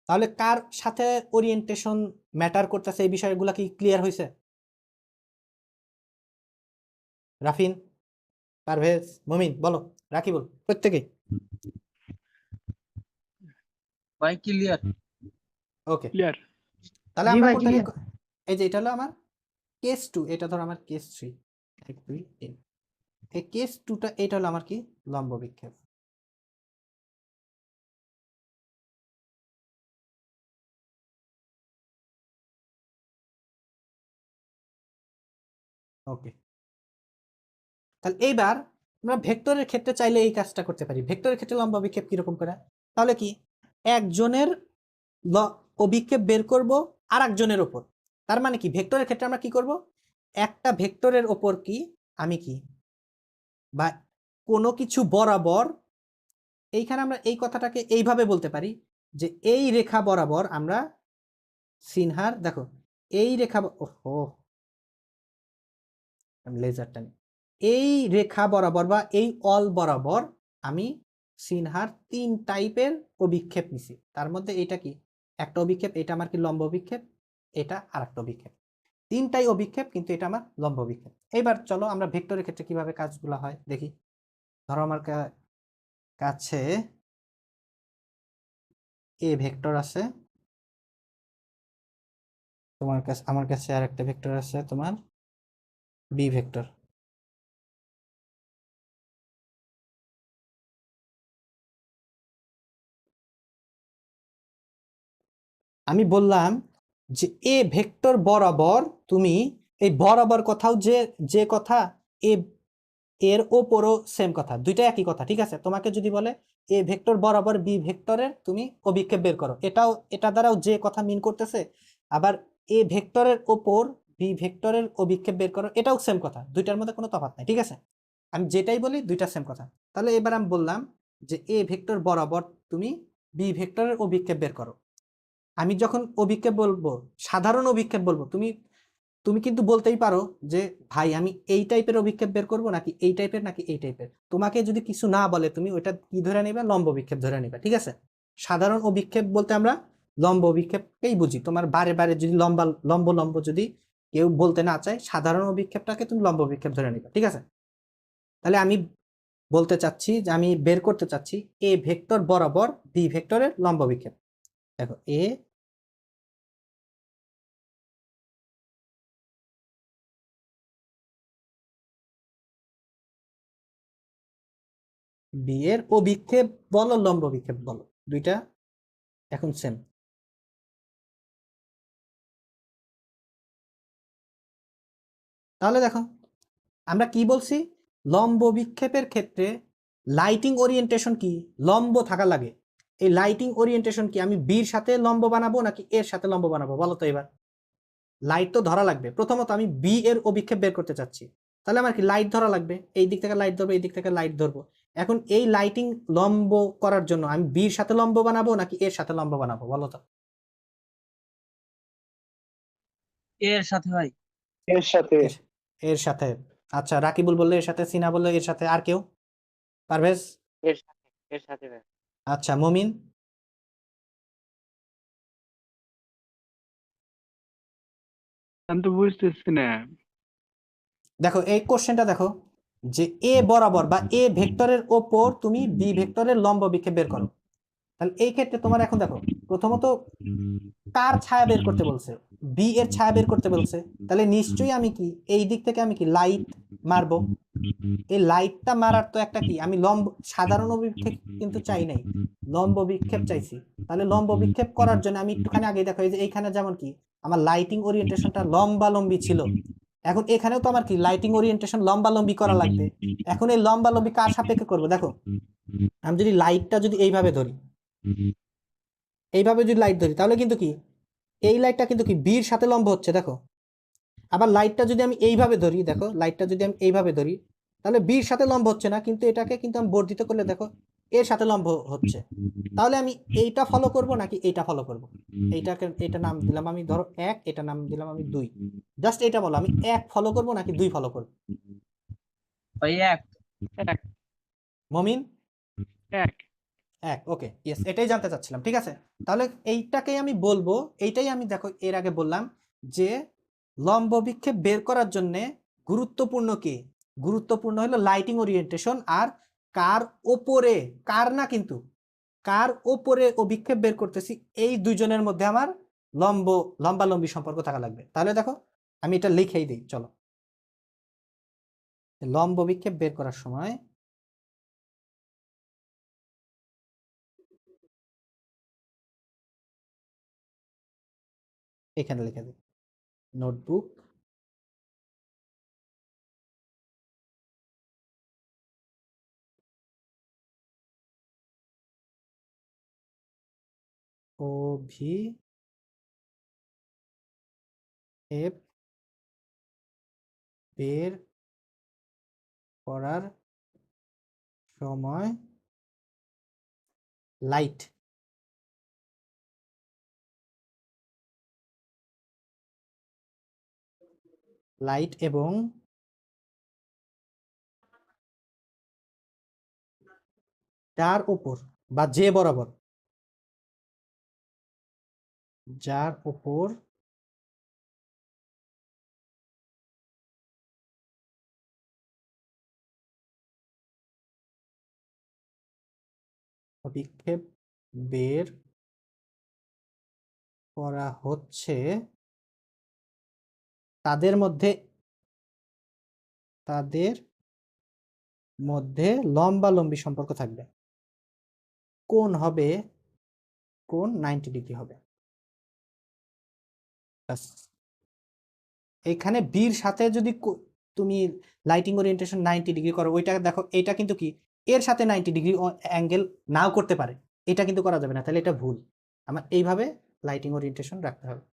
তাহলে কার সাথে ওরিয়েন্টেশন ম্যাটার করতেছে এই বিষয়গুলো কি ক্লিয়ার হয়েছে? রাফিন, পারভেজ, মুমিন বলো, রাকিবুল, প্রত্যেকেই ভাই ক্লিয়ার। ওকে। ক্লিয়ার। তাহলে জি আমরা ভাই, কোনটা নিয়ে clear। এই যে এটা হলো আমার কেস 2, এটা ধরো আমার কেস 3, 1 2 3। এই কেস 2টা এটা হলো আমার কি লম্ব বিক্ষেপ। ওকে, তাহলে এইবার আমরা ভেক্টরের ক্ষেত্রে চাইলে এই কাজটা করতে পারি। ভেক্টরের ক্ষেত্রে লম্ব অভিক্ষেপ কিরকম করে, তাহলে কি একজনের অভিক্ষেপ বের করব আর একজনের ওপর। তার মানে কি ভেক্টরের ক্ষেত্রে আমরা কি করব, একটা ভেক্টরের ওপর কি আমি কি বা কোনো কিছু বরাবর, এইখানে আমরা এই কথাটাকে এইভাবে বলতে পারি যে এই রেখা বরাবর আমরা সিনহার দেখো এই রেখা, ওহো লেজারটা নেই, এই রেখা বরাবর বা এই অল বরাবর আমি সিনহার 3 টাইপের অভিক্ষেপ নিছি। তার মধ্যে এটা কি একটা অভিক্ষেপ, এটা আমার কি লম্ব অভিক্ষেপ, এটা আরেকটা অভিক্ষেপ, 3টাই অভিক্ষেপ কিন্তু এটা আমার লম্ব অভিক্ষেপ। এবার চলো আমরা ভেক্টরের ক্ষেত্রে কিভাবে কাজগুলো হয় দেখি। ধরো আমার কাছে এ ভেক্টর আছে, তোমার কাছে আমার কাছে আরেকটা ভেক্টর আছে তোমার বি ভেক্টর। আমি বললাম যে এ ভেক্টর বরাবর তুমি এই বরাবর কথাও যে যে কথা এ এর ওপরও সেম কথা, দুইটা একই কথা, ঠিক আছে। তোমাকে যদি বলে এ ভেক্টর বরাবর বি ভেক্টরের তুমি অভিক্ষেপ বের করো, এটাও এটা দ্বারাও যে কথা মিন করতেছে। আবার এ ভেক্টরের ওপর বি ভেক্টরের অভিক্ষেপ বের করো, এটাও সেম কথা, দুইটার মধ্যে কোনো তফাৎ নাই, ঠিক আছে। আমি যেটাই বলি দুইটা সেম কথা। তাহলে এবার আমি বললাম যে এ ভেক্টর বরাবর তুমি বি ভেক্টরের অভিক্ষেপ বের করো। আমি যখন অভিক্ষেপ বলবো, সাধারণ অভিক্ষেপ বলবো, তুমি তুমি কিন্তু বলতেই পারো যে ভাই আমি এই টাইপের অভিক্ষেপ বের করবো নাকি এই টাইপের নাকি এই টাইপের। তোমাকে যদি কিছু না বলে তুমি ওইটা কি ধরে নিবে, লম্ব অভিক্ষেপ ধরে নিবে, ঠিক আছে। সাধারণ অভিক্ষেপ বলতে আমরা লম্ব অভিক্ষেপকেই বুঝি। তোমার বারে বারে যদি লম্ব লম্ব যদি কেউ বলতে না চায়, সাধারণ অভিক্ষেপটাকে তুমি লম্ব অভিক্ষেপ ধরে নিবে, ঠিক আছে। তাহলে আমি বলতে চাচ্ছি যে আমি বের করতে চাচ্ছি এ ভেক্টর বরাবর বি ভেক্টরের লম্ব অভিক্ষেপ। দেখো এ বি এর অভিক্ষেপ বলো লম্ব অভিক্ষেপ বলো, দুইটা এখন সেম। তাহলে দেখো আমরা কি বলছি, লম্ব বিক্ষেপের ক্ষেত্রে লাইটিং ওরিয়েন্টেশন কি লম্ব থাকা লাগে। এই লাইটিং ওরিয়েন্টেশন কি আমি বির সাথে লম্ব বানাবো নাকি এর সাথে লম্ব বানাবো বলো তো। এবার লাইট তো ধরা লাগবে, প্রথমত আমি বি এর অভিক্ষেপ বের করতে চাচ্ছি, তাহলে আমার কি লাইট ধরা লাগবে, এই দিক থেকে লাইট ধরবো এই দিক থেকে লাইট ধরবো। এখন এই লাইটিং লম্ব করার জন্য আমি বির সাথে লম্ব বানাবো নাকি এর সাথে লম্ব বানাবো বলো তো। এর সাথে ভাই। এর সাথে। এর এর সাথে। আচ্ছা, রাকিবুল বললে এর সাথে, সিনা বললে এর সাথে, আর কেউ? পারভেজ? এর সাথে, এর সাথে ভাই। আচ্ছা, মুমিন? আমি তো বুঝতেছি না। দেখো এই কোশ্চেনটা দেখো, যে এ বরাবর বা এ ভেক্টরের ওপর তুমি বি ভেক্টরের লম্ব বিক্ষেপ বের করো। তাহলে এই ক্ষেত্রে তোমার এখন দেখো প্রথমত কার ছায়া বের করতে বলছে, বি এর ছায়া বের করতে বলছে। তাহলে নিশ্চয়ই আমি কি এই দিক থেকে আমি কি লাইট মারবো। এই লাইটটা মারার তো একটা কি আমি লম্ব সাধারণ অভিক্ষেপ কিন্তু চাই নাই, লম্ব বিক্ষেপ চাইছি। তাহলে লম্ব বিক্ষেপ করার জন্য আমি একটুখানি আগে দেখো এই যে এইখানে যেমন কি আমার লাইটিং ওরিয়েন্টেশনটা লম্বালম্বি ছিল, এখন এখানেও তো আমার কি লাইটিং ওরিয়েন্টেশন লম্বালম্বি করা লাগবে। এখন এই লম্বালম্বি কার সাপেক্ষে করবো দেখো, আমি যদি লাইটটা যদি এইভাবে ধরি, এইভাবে যদি লাইট ধরি তাহলে কিন্তু কি এই লাইটটা কিন্তু কি বির সাথে লম্ব হচ্ছে দেখো। আবার লাইটটা যদি আমি এইভাবে ধরি, দেখো লাইটটা যদি আমি এইভাবে ধরি তাহলে বির সাথে লম্ব হচ্ছে না, কিন্তু এটাকে কিন্তু আমি বর্ধিত করলে দেখো এর সাথে লম্ব হচ্ছে। তাহলে আমি এইটা ফলো করব নাকি এইটা ফলো করব? এইটাকে এটা নাম দিলাম আমি ধরো 1, এটা নাম দিলাম আমি 2। জাস্ট এটা বলো আমি 1 ফলো করব নাকি 2 ফলো করব? ভাই এক। এক মমিন এক 1, ওকে ইয়েস, এটাই জানতে চাচ্ছিলাম। ঠিক আছে, তাহলে এইটাকেই আমি বলবো, এইটাই আমি দেখো এর আগে বললাম যে লম্ব বিক্ষেপ বের করার জন্য গুরুত্বপূর্ণ কি, গুরুত্বপূর্ণ হলো লাইটিং ওরিয়েন্টেশন আর কার ওপরে, কার না কিন্তু কার ওপরে অভিক্ষেপ বের করতেছি এই দুইজনের মধ্যে আমার লম্বালম্বি সম্পর্ক থাকা লাগবে। তাহলে দেখো আমি এটা লিখেই দিই, চলো। লম্ব বিক্ষেপ বের করার সময় এখানে লিখে দিই নোটবুক অভিক্ষেপ বের করার সময় লাইট এবং যার উপর বা যে বরাবর, যার উপর অভিক্ষেপ বের করা হচ্ছে তাদের মধ্যে লম্বালম্বি সম্পর্ক থাকবে। কোণ 90 ডিগ্রি হবে। ব্যাস। এখানে বির সাথে যদি তুমি লাইটিং ওরিয়েন্টেশন 90 ডিগ্রি করো, ওইটা দেখো এটা কিন্তু কি এর সাথে 90 ডিগ্রি অ্যাঙ্গেল নাও করতে পারে, এটা কিন্তু করা যাবে না, তাহলে এটা ভুল। আমার এইভাবে লাইটিং ওরিয়েন্টেশন রাখতে হবে।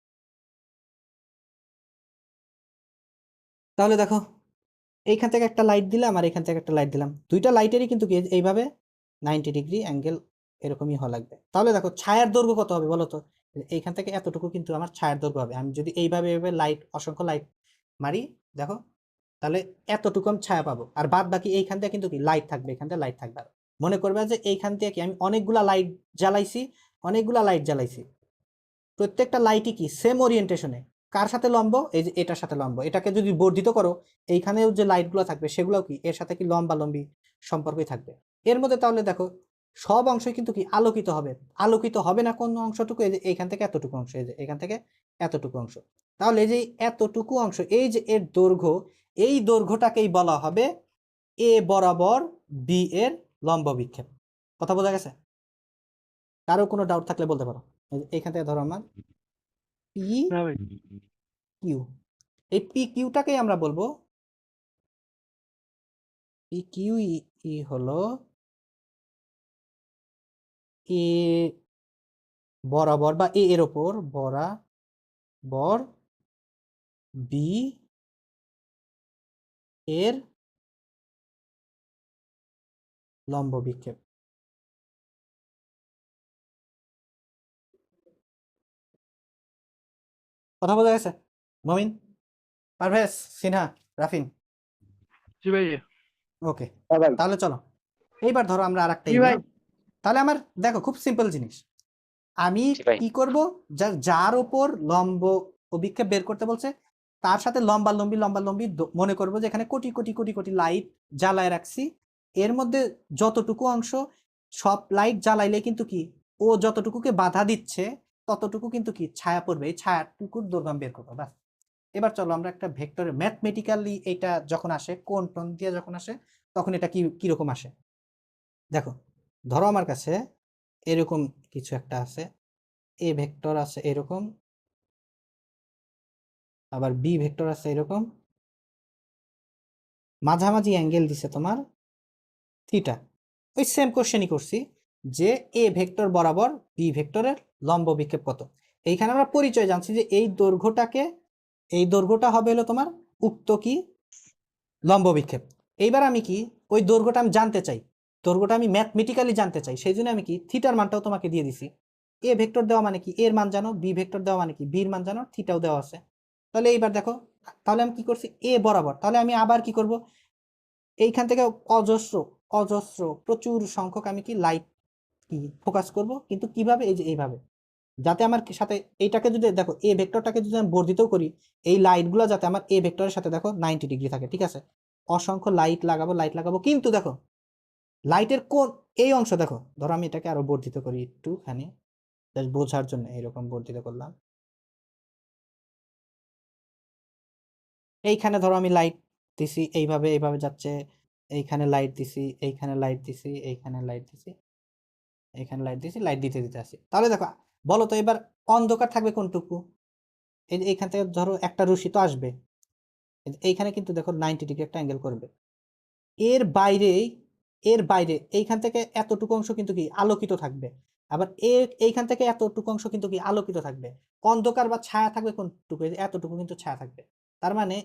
তাহলে দেখো এইখান থেকে একটা লাইট দিলাম আর এখান থেকে একটা লাইট দিলাম, দুইটা লাইটেরই কিন্তু কি এইভাবে 90 ডিগ্রি অ্যাঙ্গেল এরকমই হওয়া লাগবে। তাহলে দেখো ছায়ার দৈর্ঘ্য কত হবে বলো তো, এইখান থেকে এতটুকু কিন্তু আমার ছায়ার দৈর্ঘ্য হবে। আমি যদি এইভাবে লাইট অসংখ্য লাইট মারি দেখো তাহলে এতটুকু আমি ছায়া পাবো, আর বাদ বাকি এইখান থেকে কিন্তু কি লাইট থাকবে, এখান থেকে লাইট থাকবে। আর মনে করবে যে এইখান থেকে কি আমি অনেকগুলা লাইট জ্বালাইছি, প্রত্যেকটা লাইটই কি সেম ওরিয়েন্টেশনে, কার সাথে লম্ব, এই যে এটার সাথে লম্ব। এটাকে যদি বর্ধিত করো এইখানেও যে লাইটগুলো থাকবে সেগুলোও কি এর সাথে কি লম্বালম্বি সম্পর্কই থাকবে এর মধ্যে। তাহলে দেখো সব অংশই কিন্তু কি আলোকিত হবে। আলোকিত হবে না কোন অংশটুকু, এই যে এইখান থেকে এতটুকু অংশ, এই যে এখান থেকে এতটুকু অংশ। তাহলে এই যে এতটুকু অংশ, এই যে এর দৈর্ঘ্য, এই দৈর্ঘ্যটাকেই বলা হবে এ বরাবর বি এর লম্ব বিক্ষেপ। কথা বোঝা গেছে? কারো কোনো ডাউট থাকলে বলতে পারো। এইখান থেকে ধরো আমার পি না ভাই কিউ, এই পি কিউটাকেই আমরা বলবো পি কিউ ই হলো এ বরাবর বা এ এর ওপর বরাবর বি এর লম্ব বিক্ষেপ। কথা বোঝা গেছে? মমিন, পারভেজ, সিনহা, রাফিন, জি ভাই ওকে। হ্যাঁ ভাই। তাহলে চলো এইবার ধরো আমরা আরেকটা জি ভাই। তাহলে আমার দেখো খুব সিম্পল জিনিস, আমি জি ভাই। কি করব, যার ওপর লম্ব অভিক্ষেপ বের করতে বলছে তার সাথে লম্বালম্বি মনে করবো যে এখানে কোটি কোটি কোটি কোটি লাইট জ্বালায় রাখছি, এর মধ্যে যতটুকু অংশ সব লাইট জ্বালাইলে কিন্তু কি ও যতটুকুকে বাধা দিচ্ছে ততটুকু কিন্তু কি ছায়া পড়বে, এই ছায়াটুকুর দৈর্ঘ্য বের করবো ব্যাস। এবার চলো আমরা একটা ভেক্টরে ম্যাথমেটিক্যালি এটা যখন আসে কোন টোন দিয়ে যখন আসে তখন এটা কিরকম আসে দেখো। ধরো আমার কাছে এরকম কিছু একটা আছে, এ ভেক্টর আছে এরকম, আবার বি ভেক্টর আছে এরকম, মাঝামাঝি অ্যাঙ্গেল দিছে তোমার থিটা। ওই সেম কোশ্চেনই করছি যে এ ভেক্টর বরাবর বি ভেক্টরের লম্ব বিক্ষেপ কত। এইখানে আমরা পরিচয় জানছি যে এই দৈর্ঘ্যটা হবে হলো তোমার উক্ত কি লম্ব বিক্ষেপ। এইবার আমি কি ওই দৈর্ঘ্যটা আমি জানতে চাই, দৈর্ঘ্যটা আমি ম্যাথমেটিক্যালি জানতে চাই, সেই জন্য আমি কি থিটার মানটাও তোমাকে দিয়ে দিছি। এ ভেক্টর দেওয়া মানে কি এর মান জানো, বি ভেক্টর দেওয়া মানে কি বির মান জানো, থিটাও দেওয়া আছে। তাহলে এইবার দেখো, তাহলে আমি কি করছি এ বরাবর, তাহলে আমি আবার কি করব এইখান থেকে অজস্র প্রচুর সংখ্যক আমি কি লাইট কি ফোকাস করব, কিন্তু কিভাবে এই যে এইভাবে, যাতে আমার সাথে এইটাকে যদি দেখো এ ভেক্টরটাকে যদি আমি বর্ধিত করি এই লাইটগুলো যাতে আমার এ ভেক্টরের সাথে দেখো 90 ডিগ্রি থাকে, ঠিক আছে। অসংখ্য লাইট লাগাবো, কিন্তু দেখো লাইটের কোন এই অংশ দেখো, ধরো আমি এটাকে আরো বর্ধিত করি একটুখানি জাস্ট বোঝার জন্য, এরকম বর্ধিত করলাম। এইখানে ধরো আমি লাইট দিছি এইভাবে যাচ্ছে, এইখানে লাইট দিছি, এইখানে লাইট দিছি, এইখানে লাইট দিছি, এখানে লাইট দিছি, লাইট দিতে আসি। তাহলে দেখো বলো তো এবার অন্ধকার থাকবে কোনটুকু, এই যে এইখান থেকে ধরো একটা রশ্মি তো আসবে, এইখানে কিন্তু দেখো 90 ডিগ্রি একটা অ্যাঙ্গেল করবে, এর বাইরে এইখান থেকে এতটুকু অংশ কিন্তু কি আলোকিত থাকবে, আবার এইখান থেকে এতটুকু অংশ কিন্তু কি আলোকিত থাকবে। অন্ধকার বা ছায়া থাকবে কোনটুকু, এতটুকু কিন্তু ছায়া থাকবে। তার মানে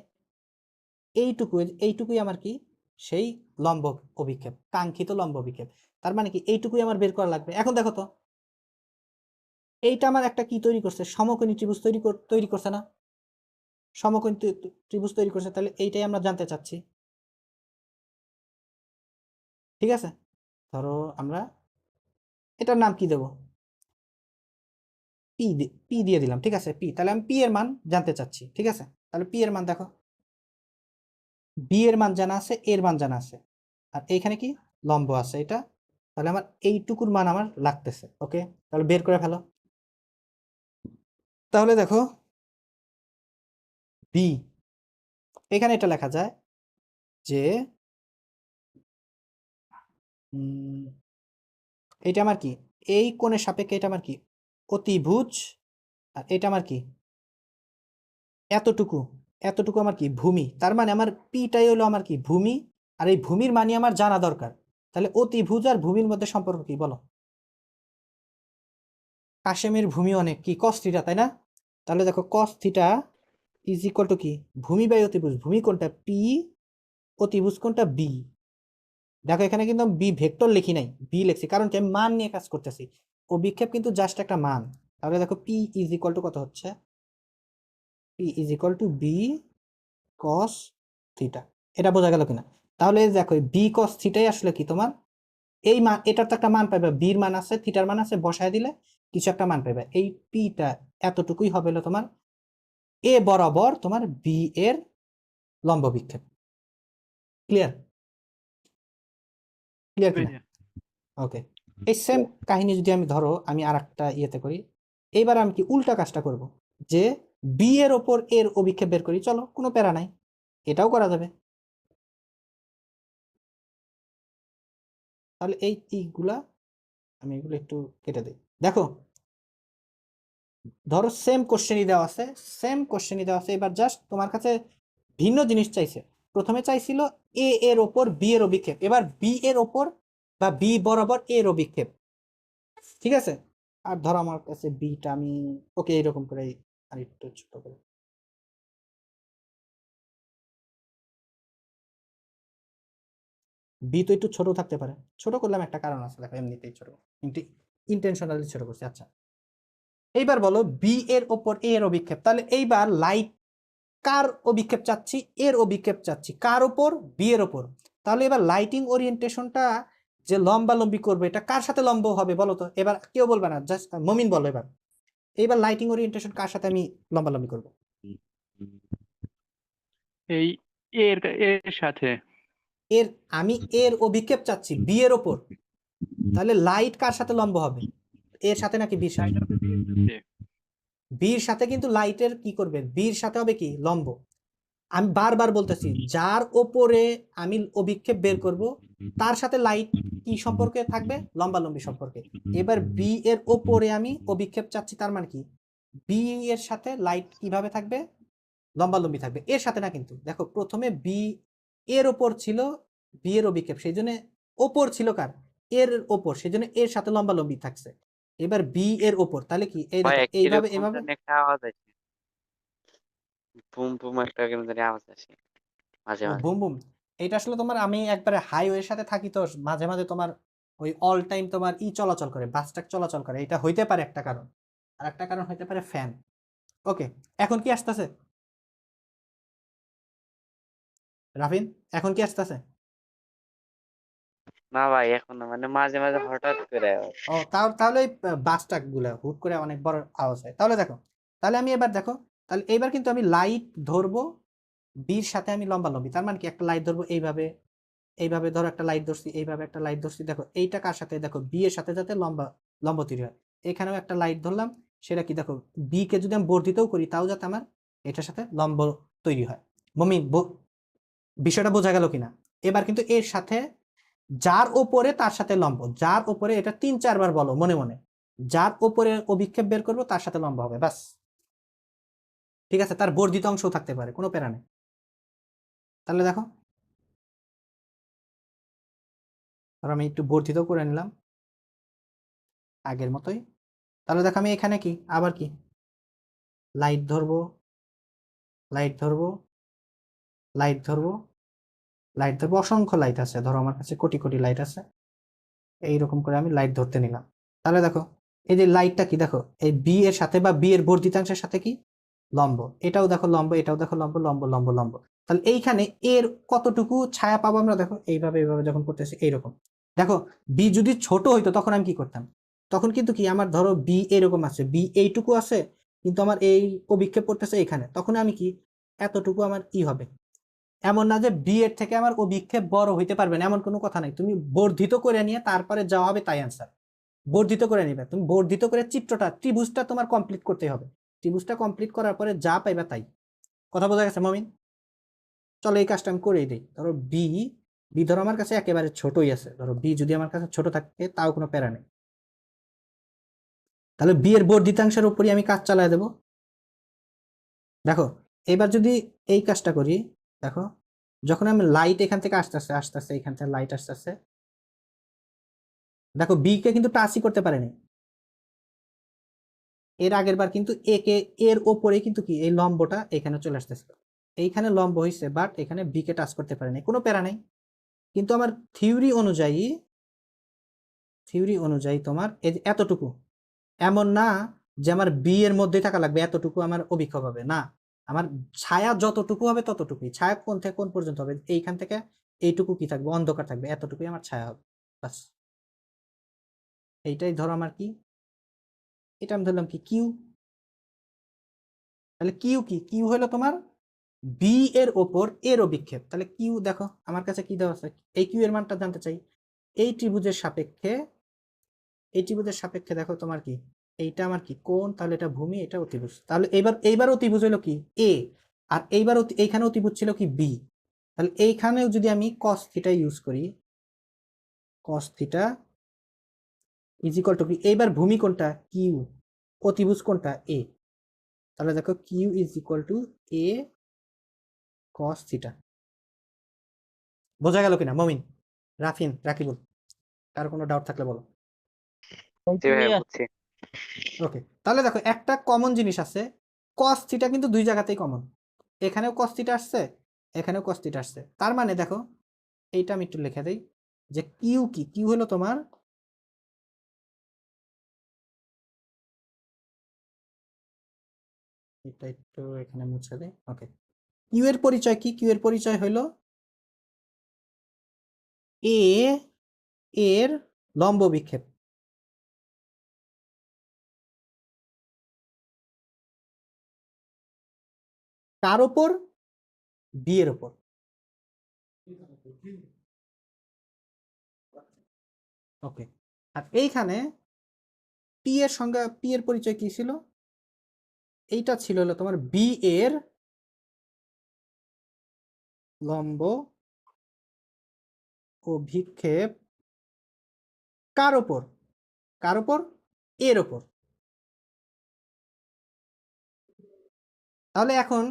এইটুকুই আমার কি সেই লম্ব অভিক্ষেপ, কাঙ্ক্ষিত লম্ব অভিক্ষেপ। তার মানে কি এইটুকুই আমার বের করা লাগবে। এখন দেখো তো এইটা আমার একটা কি তৈরি করছে, সমকোণী ত্রিভুজ তৈরি করছে না, সমকোণী ত্রিভুজ তৈরি করছে। তাহলে এইটাই আমরা জানতে চাচ্ছি, ঠিক আছে। ধরো আমরা এটার নাম কি দেব, পি দিয়ে দিলাম, ঠিক আছে পি। তাহলে আমি পি এর মান জানতে চাচ্ছি, ঠিক আছে। তাহলে পি এর মান দেখো, বি এর মান জানা আছে, এর মান জানা আছে, আর এইখানে কি লম্ব আছে এটা, তাহলে আমার এইটুকুর মান আমার লাগতেছে। ওকে, তাহলে বের করে ফেলো। তাহলে দেখো বি, এখানে এটা লেখা যায় যে এটা আমার কি এই কোণের সাপেক্ষে এটা আমার কি অতিভুজ, আর এটা আমার কি এতটুকু আমার কি ভূমি। তার মানে আমার পিটাই হলো আমার কি ভূমি, আর এই ভূমির মানে আমার জানা দরকার। তাহলে অতিভুজ আর ভূমির মধ্যে সম্পর্ক কি বলো, কাশেমের ভূমি অনেক কি কস থিটা, তাই না। তাহলে দেখো কস থিটা ইজ ইকুয়াল টু কি ভূমি বাই অতিভুজ, ভূমি কোনটা পি, অতিভুজ কোনটা বি। দেখো এখানে কিন্তু বি ভেক্টর লিখি নাই, বি লিখছি, কারণ কি আমি মান নিয়ে কাজ করতেছি, ও বিক্ষেপ কিন্তু জাস্ট একটা মান। তাহলে দেখো পি ইজ ইকুয়াল টু কত হচ্ছে, P is equal to B cos theta. এটা বোঝা গেল কিনা। তাহলে দেখো বি কস থিটাই আসলে কি তোমার এই মান, এটার তো একটা মান পাইবে, বির মান আছে, থিটার মান আছে, বসায় দিলে কিছু একটা মান পাইবে। এই পিটা এতটুকুই হবে হলো তোমার এ বরাবর তোমার বি এর লম্ব বিক্ষেপ। ক্লিয়ার কিনা? ভাইয়া ওকে, এই সেম কাহিনী যদি আমি ধরো আমি আর একটা ইয়েতে করি, এইবার আমি কি উল্টা কাজটা করব, যে বি এর ওপর এর অভিক্ষেপ বের করি। চলো, কোনো প্যারা নাই, এটাও করা যাবে। তাহলে এই এইগুলা আমি এগুলো একটু কেটে দিই। দেখো ধরো সেম কোশ্চেনই দেওয়া আছে, এবার জাস্ট তোমার কাছে ভিন্ন জিনিস চাইছে। প্রথমে চাইছিল এ এর ওপর বি এর অভিক্ষেপ, এবার বি এর ওপর বা বি বরাবর এর অভিক্ষেপ, ঠিক আছে। আর ধরো আমার কাছে বিটা আমি ওকে এইরকম করে আর একটু ছোট করে, বি তো একটু ছোট থাকতে পারে, ছোট করলাম একটা কারণ আছে, দেখো এমনিতেই ছোট, কিন্তু ইন্টেনশনালি ছোট করছি। আচ্ছা এইবার বলো বি এর ওপর এ এর অভিক্ষেপ, তাহলে এইবার লাইট কার অভিক্ষেপ চাচ্ছি, এর অভিক্ষেপ চাচ্ছি, কার ওপর বি এর ওপর। তাহলে এবার লাইটিং ওরিয়েন্টেশনটা যে লম্বালম্বি করবে এটা কার সাথে লম্ব হবে বলো তো, এবার কেউ বলবে না, জাস্ট মমিন বলো। এবার লাইটিং ওরিয়েন্টেশন কার সাথে আমি লম্বালম্বি করব, এই এর সাথে এর আমি এর অভিক্ষেপ চাচ্ছি বি এর ওপর, তাহলে লাইট কার সাথে লম্ব হবে, এর সাথে নাকি বির সাথে? বির সাথে কিন্তু লাইটের কি করবে, বির সাথে হবে কি লম্ব। আমি বারবার বলতেছি যার ওপরে আমি অভিক্ষেপ বের করব তার সাথে লাইট কি সম্পর্কে থাকবে, লম্বালম্বি সম্পর্কে। এবার বি এর ওপরে আমি অভিক্ষেপ চাচ্ছি, তার মানে কি বি এর সাথে লাইট কিভাবে থাকবে, লম্বালম্বি থাকবে, এর সাথে না। কিন্তু দেখো প্রথমে বি এর ওপর ছিল বি এর অভিক্ষেপ, সেই জন্য ওপর ছিল কার, এর ওপর, সেই জন্য এর সাথে লম্বালম্বি থাকছে। এবার বি এর ওপর, তাহলে কি এই ভাই দেখো এইভাবে কিরকম এভাবে জানি একটা আওয়াজ আছে, বুম বুম একটা কেমন জানি আওয়াজ আসে মাঝে ও মাঝে। Boom boom. এটা আসলে তোমার, আমি একবারে হাইওয়ের সাথে থাকি তো মাঝে মাঝে তোমার ওই অল টাইম তোমার চলাচল করে, বাস ট্রাক চলাচল করে, এটা হইতে পারে একটা কারণ। আর একটা কারণ হইতে পারে ফ্যান। ওকে, এখন কি আসতেছে রাফিন, এখন কি আসতেছে? না ভাই এখন না, মানে মাঝে মাঝে হঠাৎ করে আওয়াজ। ও তাহলে বাস ট্রাক গুলা হুট করে অনেক বড় আওয়াজ হয়। তাহলে দেখো, তাহলে আমি এবার দেখো, তাহলে এইবার কিন্তু আমি লাইট ধরবো বির সাথে আমি লম্বালম্বি, তার মানে কি একটা লাইট ধরবো এইভাবে, এইভাবে ধরো একটা লাইট ধরছি, এইভাবে একটা লাইট ধরছি, দেখো এইটা কার সাথে, দেখো বি এর সাথে যাতে লম্ব তৈরি হয়। এখানেও একটা লাইট ধরলাম, সেটা কি দেখো বি কে যদি আমি বর্ধিতও করি তাও যাতে আমার এটার সাথে লম্ব তৈরি হয়। মমিন বিষয়টা বোঝা গেল কিনা? এবার কিন্তু এর সাথে যার ওপরে তার সাথে লম্ব, যার ওপরে, এটা 3-4 বার বলো মনে মনে, যার ওপরে অভিক্ষেপ বের করবো তার সাথে লম্ব হবে, বাস। ঠিক আছে, তার বর্ধিত অংশও থাকতে পারে, কোনো প্যারা নেই। তাহলে দেখো, আর আমি একটু বর্ধিত করে নিলাম আগের মতোই। তাহলে দেখো আমি এখানে কি আবার কি লাইট ধরবো, লাইট ধরবো, লাইট ধরবো, লাইট ধরবো, অসংখ্য লাইট আছে, ধরো আমার কাছে কোটি কোটি লাইট আছে, এইরকম করে আমি লাইট ধরতে নিলাম। তাহলে দেখো এই যে লাইটটা কি, দেখো এই বি এর সাথে বা বি এর বর্ধিতাংশের সাথে কি লম্ব, এটাও দেখো লম্ব, এটাও দেখো লম্ব, লম্ব লম্ব লম্ব। তাহলে এইখানে এর কতটুকু ছায়া পাবো আমরা, দেখো এইভাবে এইভাবে যখন করতেছি এইরকম। দেখো বি যদি ছোট হইতো তখন আমি কি করতাম, তখন কিন্তু কি আমার ধরো বি এরকম আছে, বি এইটুকু আছে, কিন্তু আমার এই অভিক্ষেপ করতেছে এখানে, তখন আমি কি এতটুকু আমার হবে। এমন না যে বি এর থেকে আমার অভিক্ষেপ বড় হইতে পারবে না, এমন কোনো কথা নাই। তুমি বর্ধিত করে নিয়ে তারপরে যাওয়া হবে তাই আনসার। বর্ধিত করে নিবে, তুমি বর্ধিত করে চিত্রটা, ত্রিভুজটা তোমার কমপ্লিট করতে হবে, ত্রিভুজটা কমপ্লিট করার পরে যা পাইবা তাই। কথা বোঝা গেছে মমিন? চলো এই কাজটা আমি করেই দিই। ধরো বি, বি ধরো আমার কাছে একেবারে ছোটই আছে, ধরো বি যদি আমার কাছে ছোট থাকে তাও কোনো প্যারা নেই। তাহলে বি এর বর্ধিতাংশের উপরই আমি কাজ চালায় দেবো। দেখো এবার যদি এই কাজটা করি, দেখো যখন আমি লাইট এখান থেকে আস্তে আস্তে আস্তে আস্তে এখান থেকে লাইট আস্তে আস্তে, দেখো বি কে কিন্তু টাচই করতে পারেনি, এর আগের বার কিন্তু এ কে, এর ওপরে কিন্তু কি এই লম্বটা এখানে চলে আসতেছে, এইখানে লম্ব হয়েছে, বাট এখানে বি কে টাচ করতে পারেনি, কোনো প্যারা নেই। কিন্তু আমার থিওরি অনুযায়ী, থিওরি অনুযায়ী তোমার এই যে এতটুকু, এমন না যে আমার বি এর মধ্যে থাকা লাগবে এতটুকু আমার অভিক্ষেপ হবে না, আমার ছায়া যতটুকু হবে ততটুকুই। ছায়া কোন থেকে কোন পর্যন্ত হবে, এইখান থেকে এইটুকু কি থাকবে, অন্ধকার থাকবে, এতটুকুই আমার ছায়া হবে, বাস। এইটাই ধরো আমার কি, এটা আমি ধরলাম কি কিউ। তাহলে কিউ কি, কিউ হলো তোমার বি এর ওপর এর অভিক্ষেপ। তাহলে কিউ দেখো আমার কাছে কি দেওয়া আছে, এই কিউ এর মানটা জানতে চাই। এই ত্রিভুজের সাপেক্ষে, এই ত্রিভুজের সাপেক্ষে দেখো তোমার কি, এইটা আমার কি কোণ, তাহলে এটা ভূমি, এটা অতিভুজ। তাহলে এইবার অতিভুজ হলো কি এ, আর এইবার এইখানে অতিভুজ ছিল কি বি। তাহলে এইখানেও যদি আমি কস থিটা ইউজ করি, কস থিটা ইজ ইকুয়াল টু কি, এইবার ভূমি কোনটা কিউ, অতিভুজ কোনটা এ। তাহলে দেখো Q is equal to A cos theta. বোঝা গেল কিনা মমিন, রাফিন, রাকিবুল? কার কোনো ডাউট থাকলে বলো। জি ভাই বুঝছি। ওকে, তাহলে দেখো একটা কমন জিনিস আছে, কস থিটা কিন্তু দুই জায়গাতেই কমন, এখানেও কস থিটা আসছে, এখানেও কস থিটা আসছে। তার মানে দেখো এইটা আমি একটু লিখে দেই যে কিউ কি, কিউ হলো তোমার এটা একটু এখানে মুছে দেই। ওকে, কিউ এর পরিচয় কি, কিউ এর পরিচয় হলো এ এর লম্ব বিক্ষেপ। কার ওপর, বি এর উপর। ওকে, আর এইখানে পি এর সংজ্ঞা, পি এর পরিচয় কি ছিল? এইটা ছিল হলো তোমার বি এর লম্ব অভিক্ষেপ কার ওপর? কার ওপর? এর ওপর। তাহলে এখন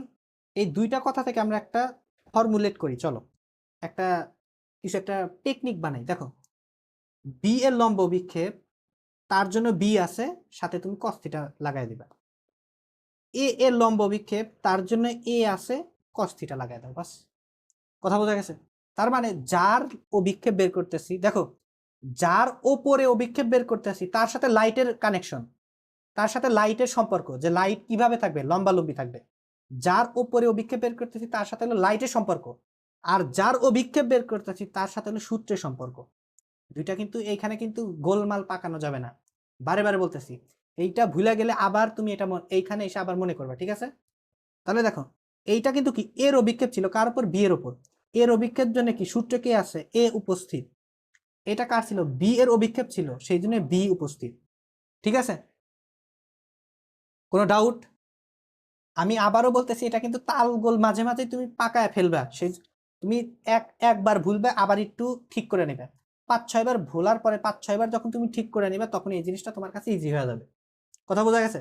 এই দুইটা কথা থেকে আমরা একটা ফর্মুলেট করি, চলো একটা কিছু একটা টেকনিক বানাই। দেখো, বি এর লম্ব অভিক্ষেপ, তার জন্য বি আছে, সাথে তুমি cos থিটা লাগাই দিবা। এ এর লম্ব অভিক্ষেপ, তার জন্য এ আছে, cos থিটা লাগাই দাও, বাস। কথা বোঝা গেছে? তার মানে যার অভিক্ষেপ বের করতেছি, দেখো যার ওপরে অভিক্ষেপ বের করতেছি তার সাথে লাইটের কানেকশন, তার সাথে লাইটের সম্পর্ক, যে লাইট কিভাবে থাকবে, লম্বালম্বি থাকবে। যার ওপরে অভিক্ষেপ বের করতেছি তার সাথে হলো লাইটের সম্পর্ক, আর যার অভিক্ষেপ বের করতেছি তার সাথে হলো সূত্রের সম্পর্ক। দুইটা কিন্তু এইখানে কিন্তু গোলমাল পাকানো যাবে না, বারে বারে বলতেছি। এইটা ভুলে গেলে আবার তুমি এটা এইখানে এসে আবার মনে করবে, ঠিক আছে? তাহলে দেখো, এইটা কিন্তু কি এর অভিক্ষেপ ছিল, কার উপর? বি এর উপর। এর অভিক্ষেপ জন্য কি সূত্রে কে আছে? এ উপস্থিত। এটা কার ছিল? বি এর অভিক্ষেপ ছিল, সেই জন্য বি উপস্থিত। ঠিক আছে? কোনো ডাউট? আমি আবারও বলতেছি, এটা কিন্তু তাল গোল মাঝে মাঝে তুমি পাকায় ফেলবা, সেই তুমি একবার ভুলবে, আবার একটু ঠিক করে নেবে। 5-6 বার ভোলার পরে 5-6 বার যখন তুমি ঠিক করে নেবে, তখন এই জিনিসটা তোমার কাছে ইজি হয়ে যাবে। কথা বোঝা গেছে?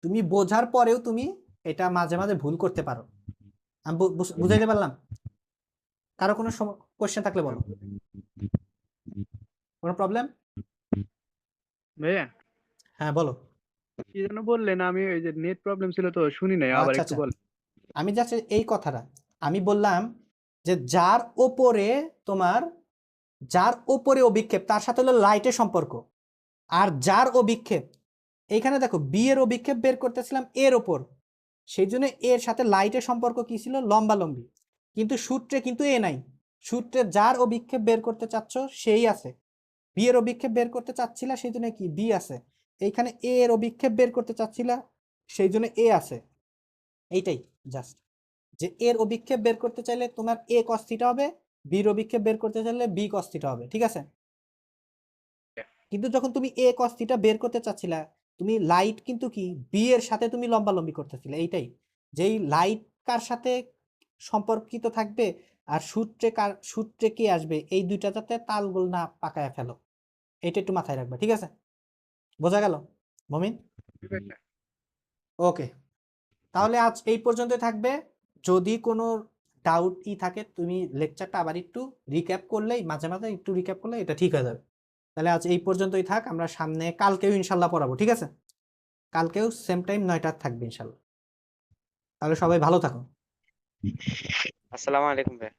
তুমি বোঝার পরেও তুমি এটা মাঝে মাঝে ভুল করতে পারো। আমি বুঝাইতে পারলাম? কারো কোনো কোশ্চেন থাকলে বলো। কোনো প্রবলেম? ভাইয়া হ্যাঁ বলো। কি যেন বললেন, আমি ওই যে নেট প্রবলেম ছিল তো শুনি নাই, আবার আচ্ছা একটু আচ্ছা, বল। আমি জাস্ট এই কথাটা আমি বললাম যে যার ওপরে তোমার, যার ওপরে অভিক্ষেপ তার সাথে হলো লাইটের সম্পর্ক, আর যার অভিক্ষেপ, এইখানে দেখো বি এর অভিক্ষেপ বের করতেছিলাম এর ওপর, সেই জন্য এর সাথে লাইটের সম্পর্ক কি ছিল? লম্বালম্বি। কিন্তু সূত্রে কিন্তু এ নাই, সূত্রে যার অভিক্ষেপ বের করতে চাচ্ছ সেই আছে। বি এর অভিক্ষেপ বের করতে চাচ্ছিলা, সেই জন্য কি বি আছে। এইখানে এ এর অভিক্ষেপ বের করতে চাচ্ছিলা, সেই জন্য এ আছে। এইটাই জাস্ট, যে এর অভিক্ষেপ বের করতে চাইলে তোমার এ cos থিটা হবে, বির অভিক্ষেপ বের করতে চাইলে বি cos থিটা হবে, ঠিক আছে? কিন্তু যখন তুমি এ cos থিটা বের করতে চাচ্ছিলা, তুমি লাইট কিন্তু কি বি এর সাথে তুমি লম্বালম্বি করতেছিলে, এইটাই। যেই লাইট কার সাথে সম্পর্কিত থাকবে আর সূত্রে কি আসবে, এই দুইটা যাতে তালগোল না পাকায় ফেলো, এটা একটু মাথায় রাখবে, ঠিক আছে? বোঝা গেল মমিন? ওকে, তাহলে আজ এই পর্যন্তই থাকবে। যদি কোনো ডাউট থাকে, তুমি লেকচারটা আবার একটু রিক্যাপ করলেই, মাঝে মাঝে একটু রিক্যাপ করলে এটা ঠিক হয়ে যাবে। তাহলে আজ এই পর্যন্তই থাক, আমরা সামনে কালকেও ইনশাল্লাহ পড়াবো, ঠিক আছে? কালকেও সেম টাইম 9টা থাকবে ইনশাল্লাহ। তাহলে সবাই ভালো থাকো। আসসালামু আলাইকুম ভাই।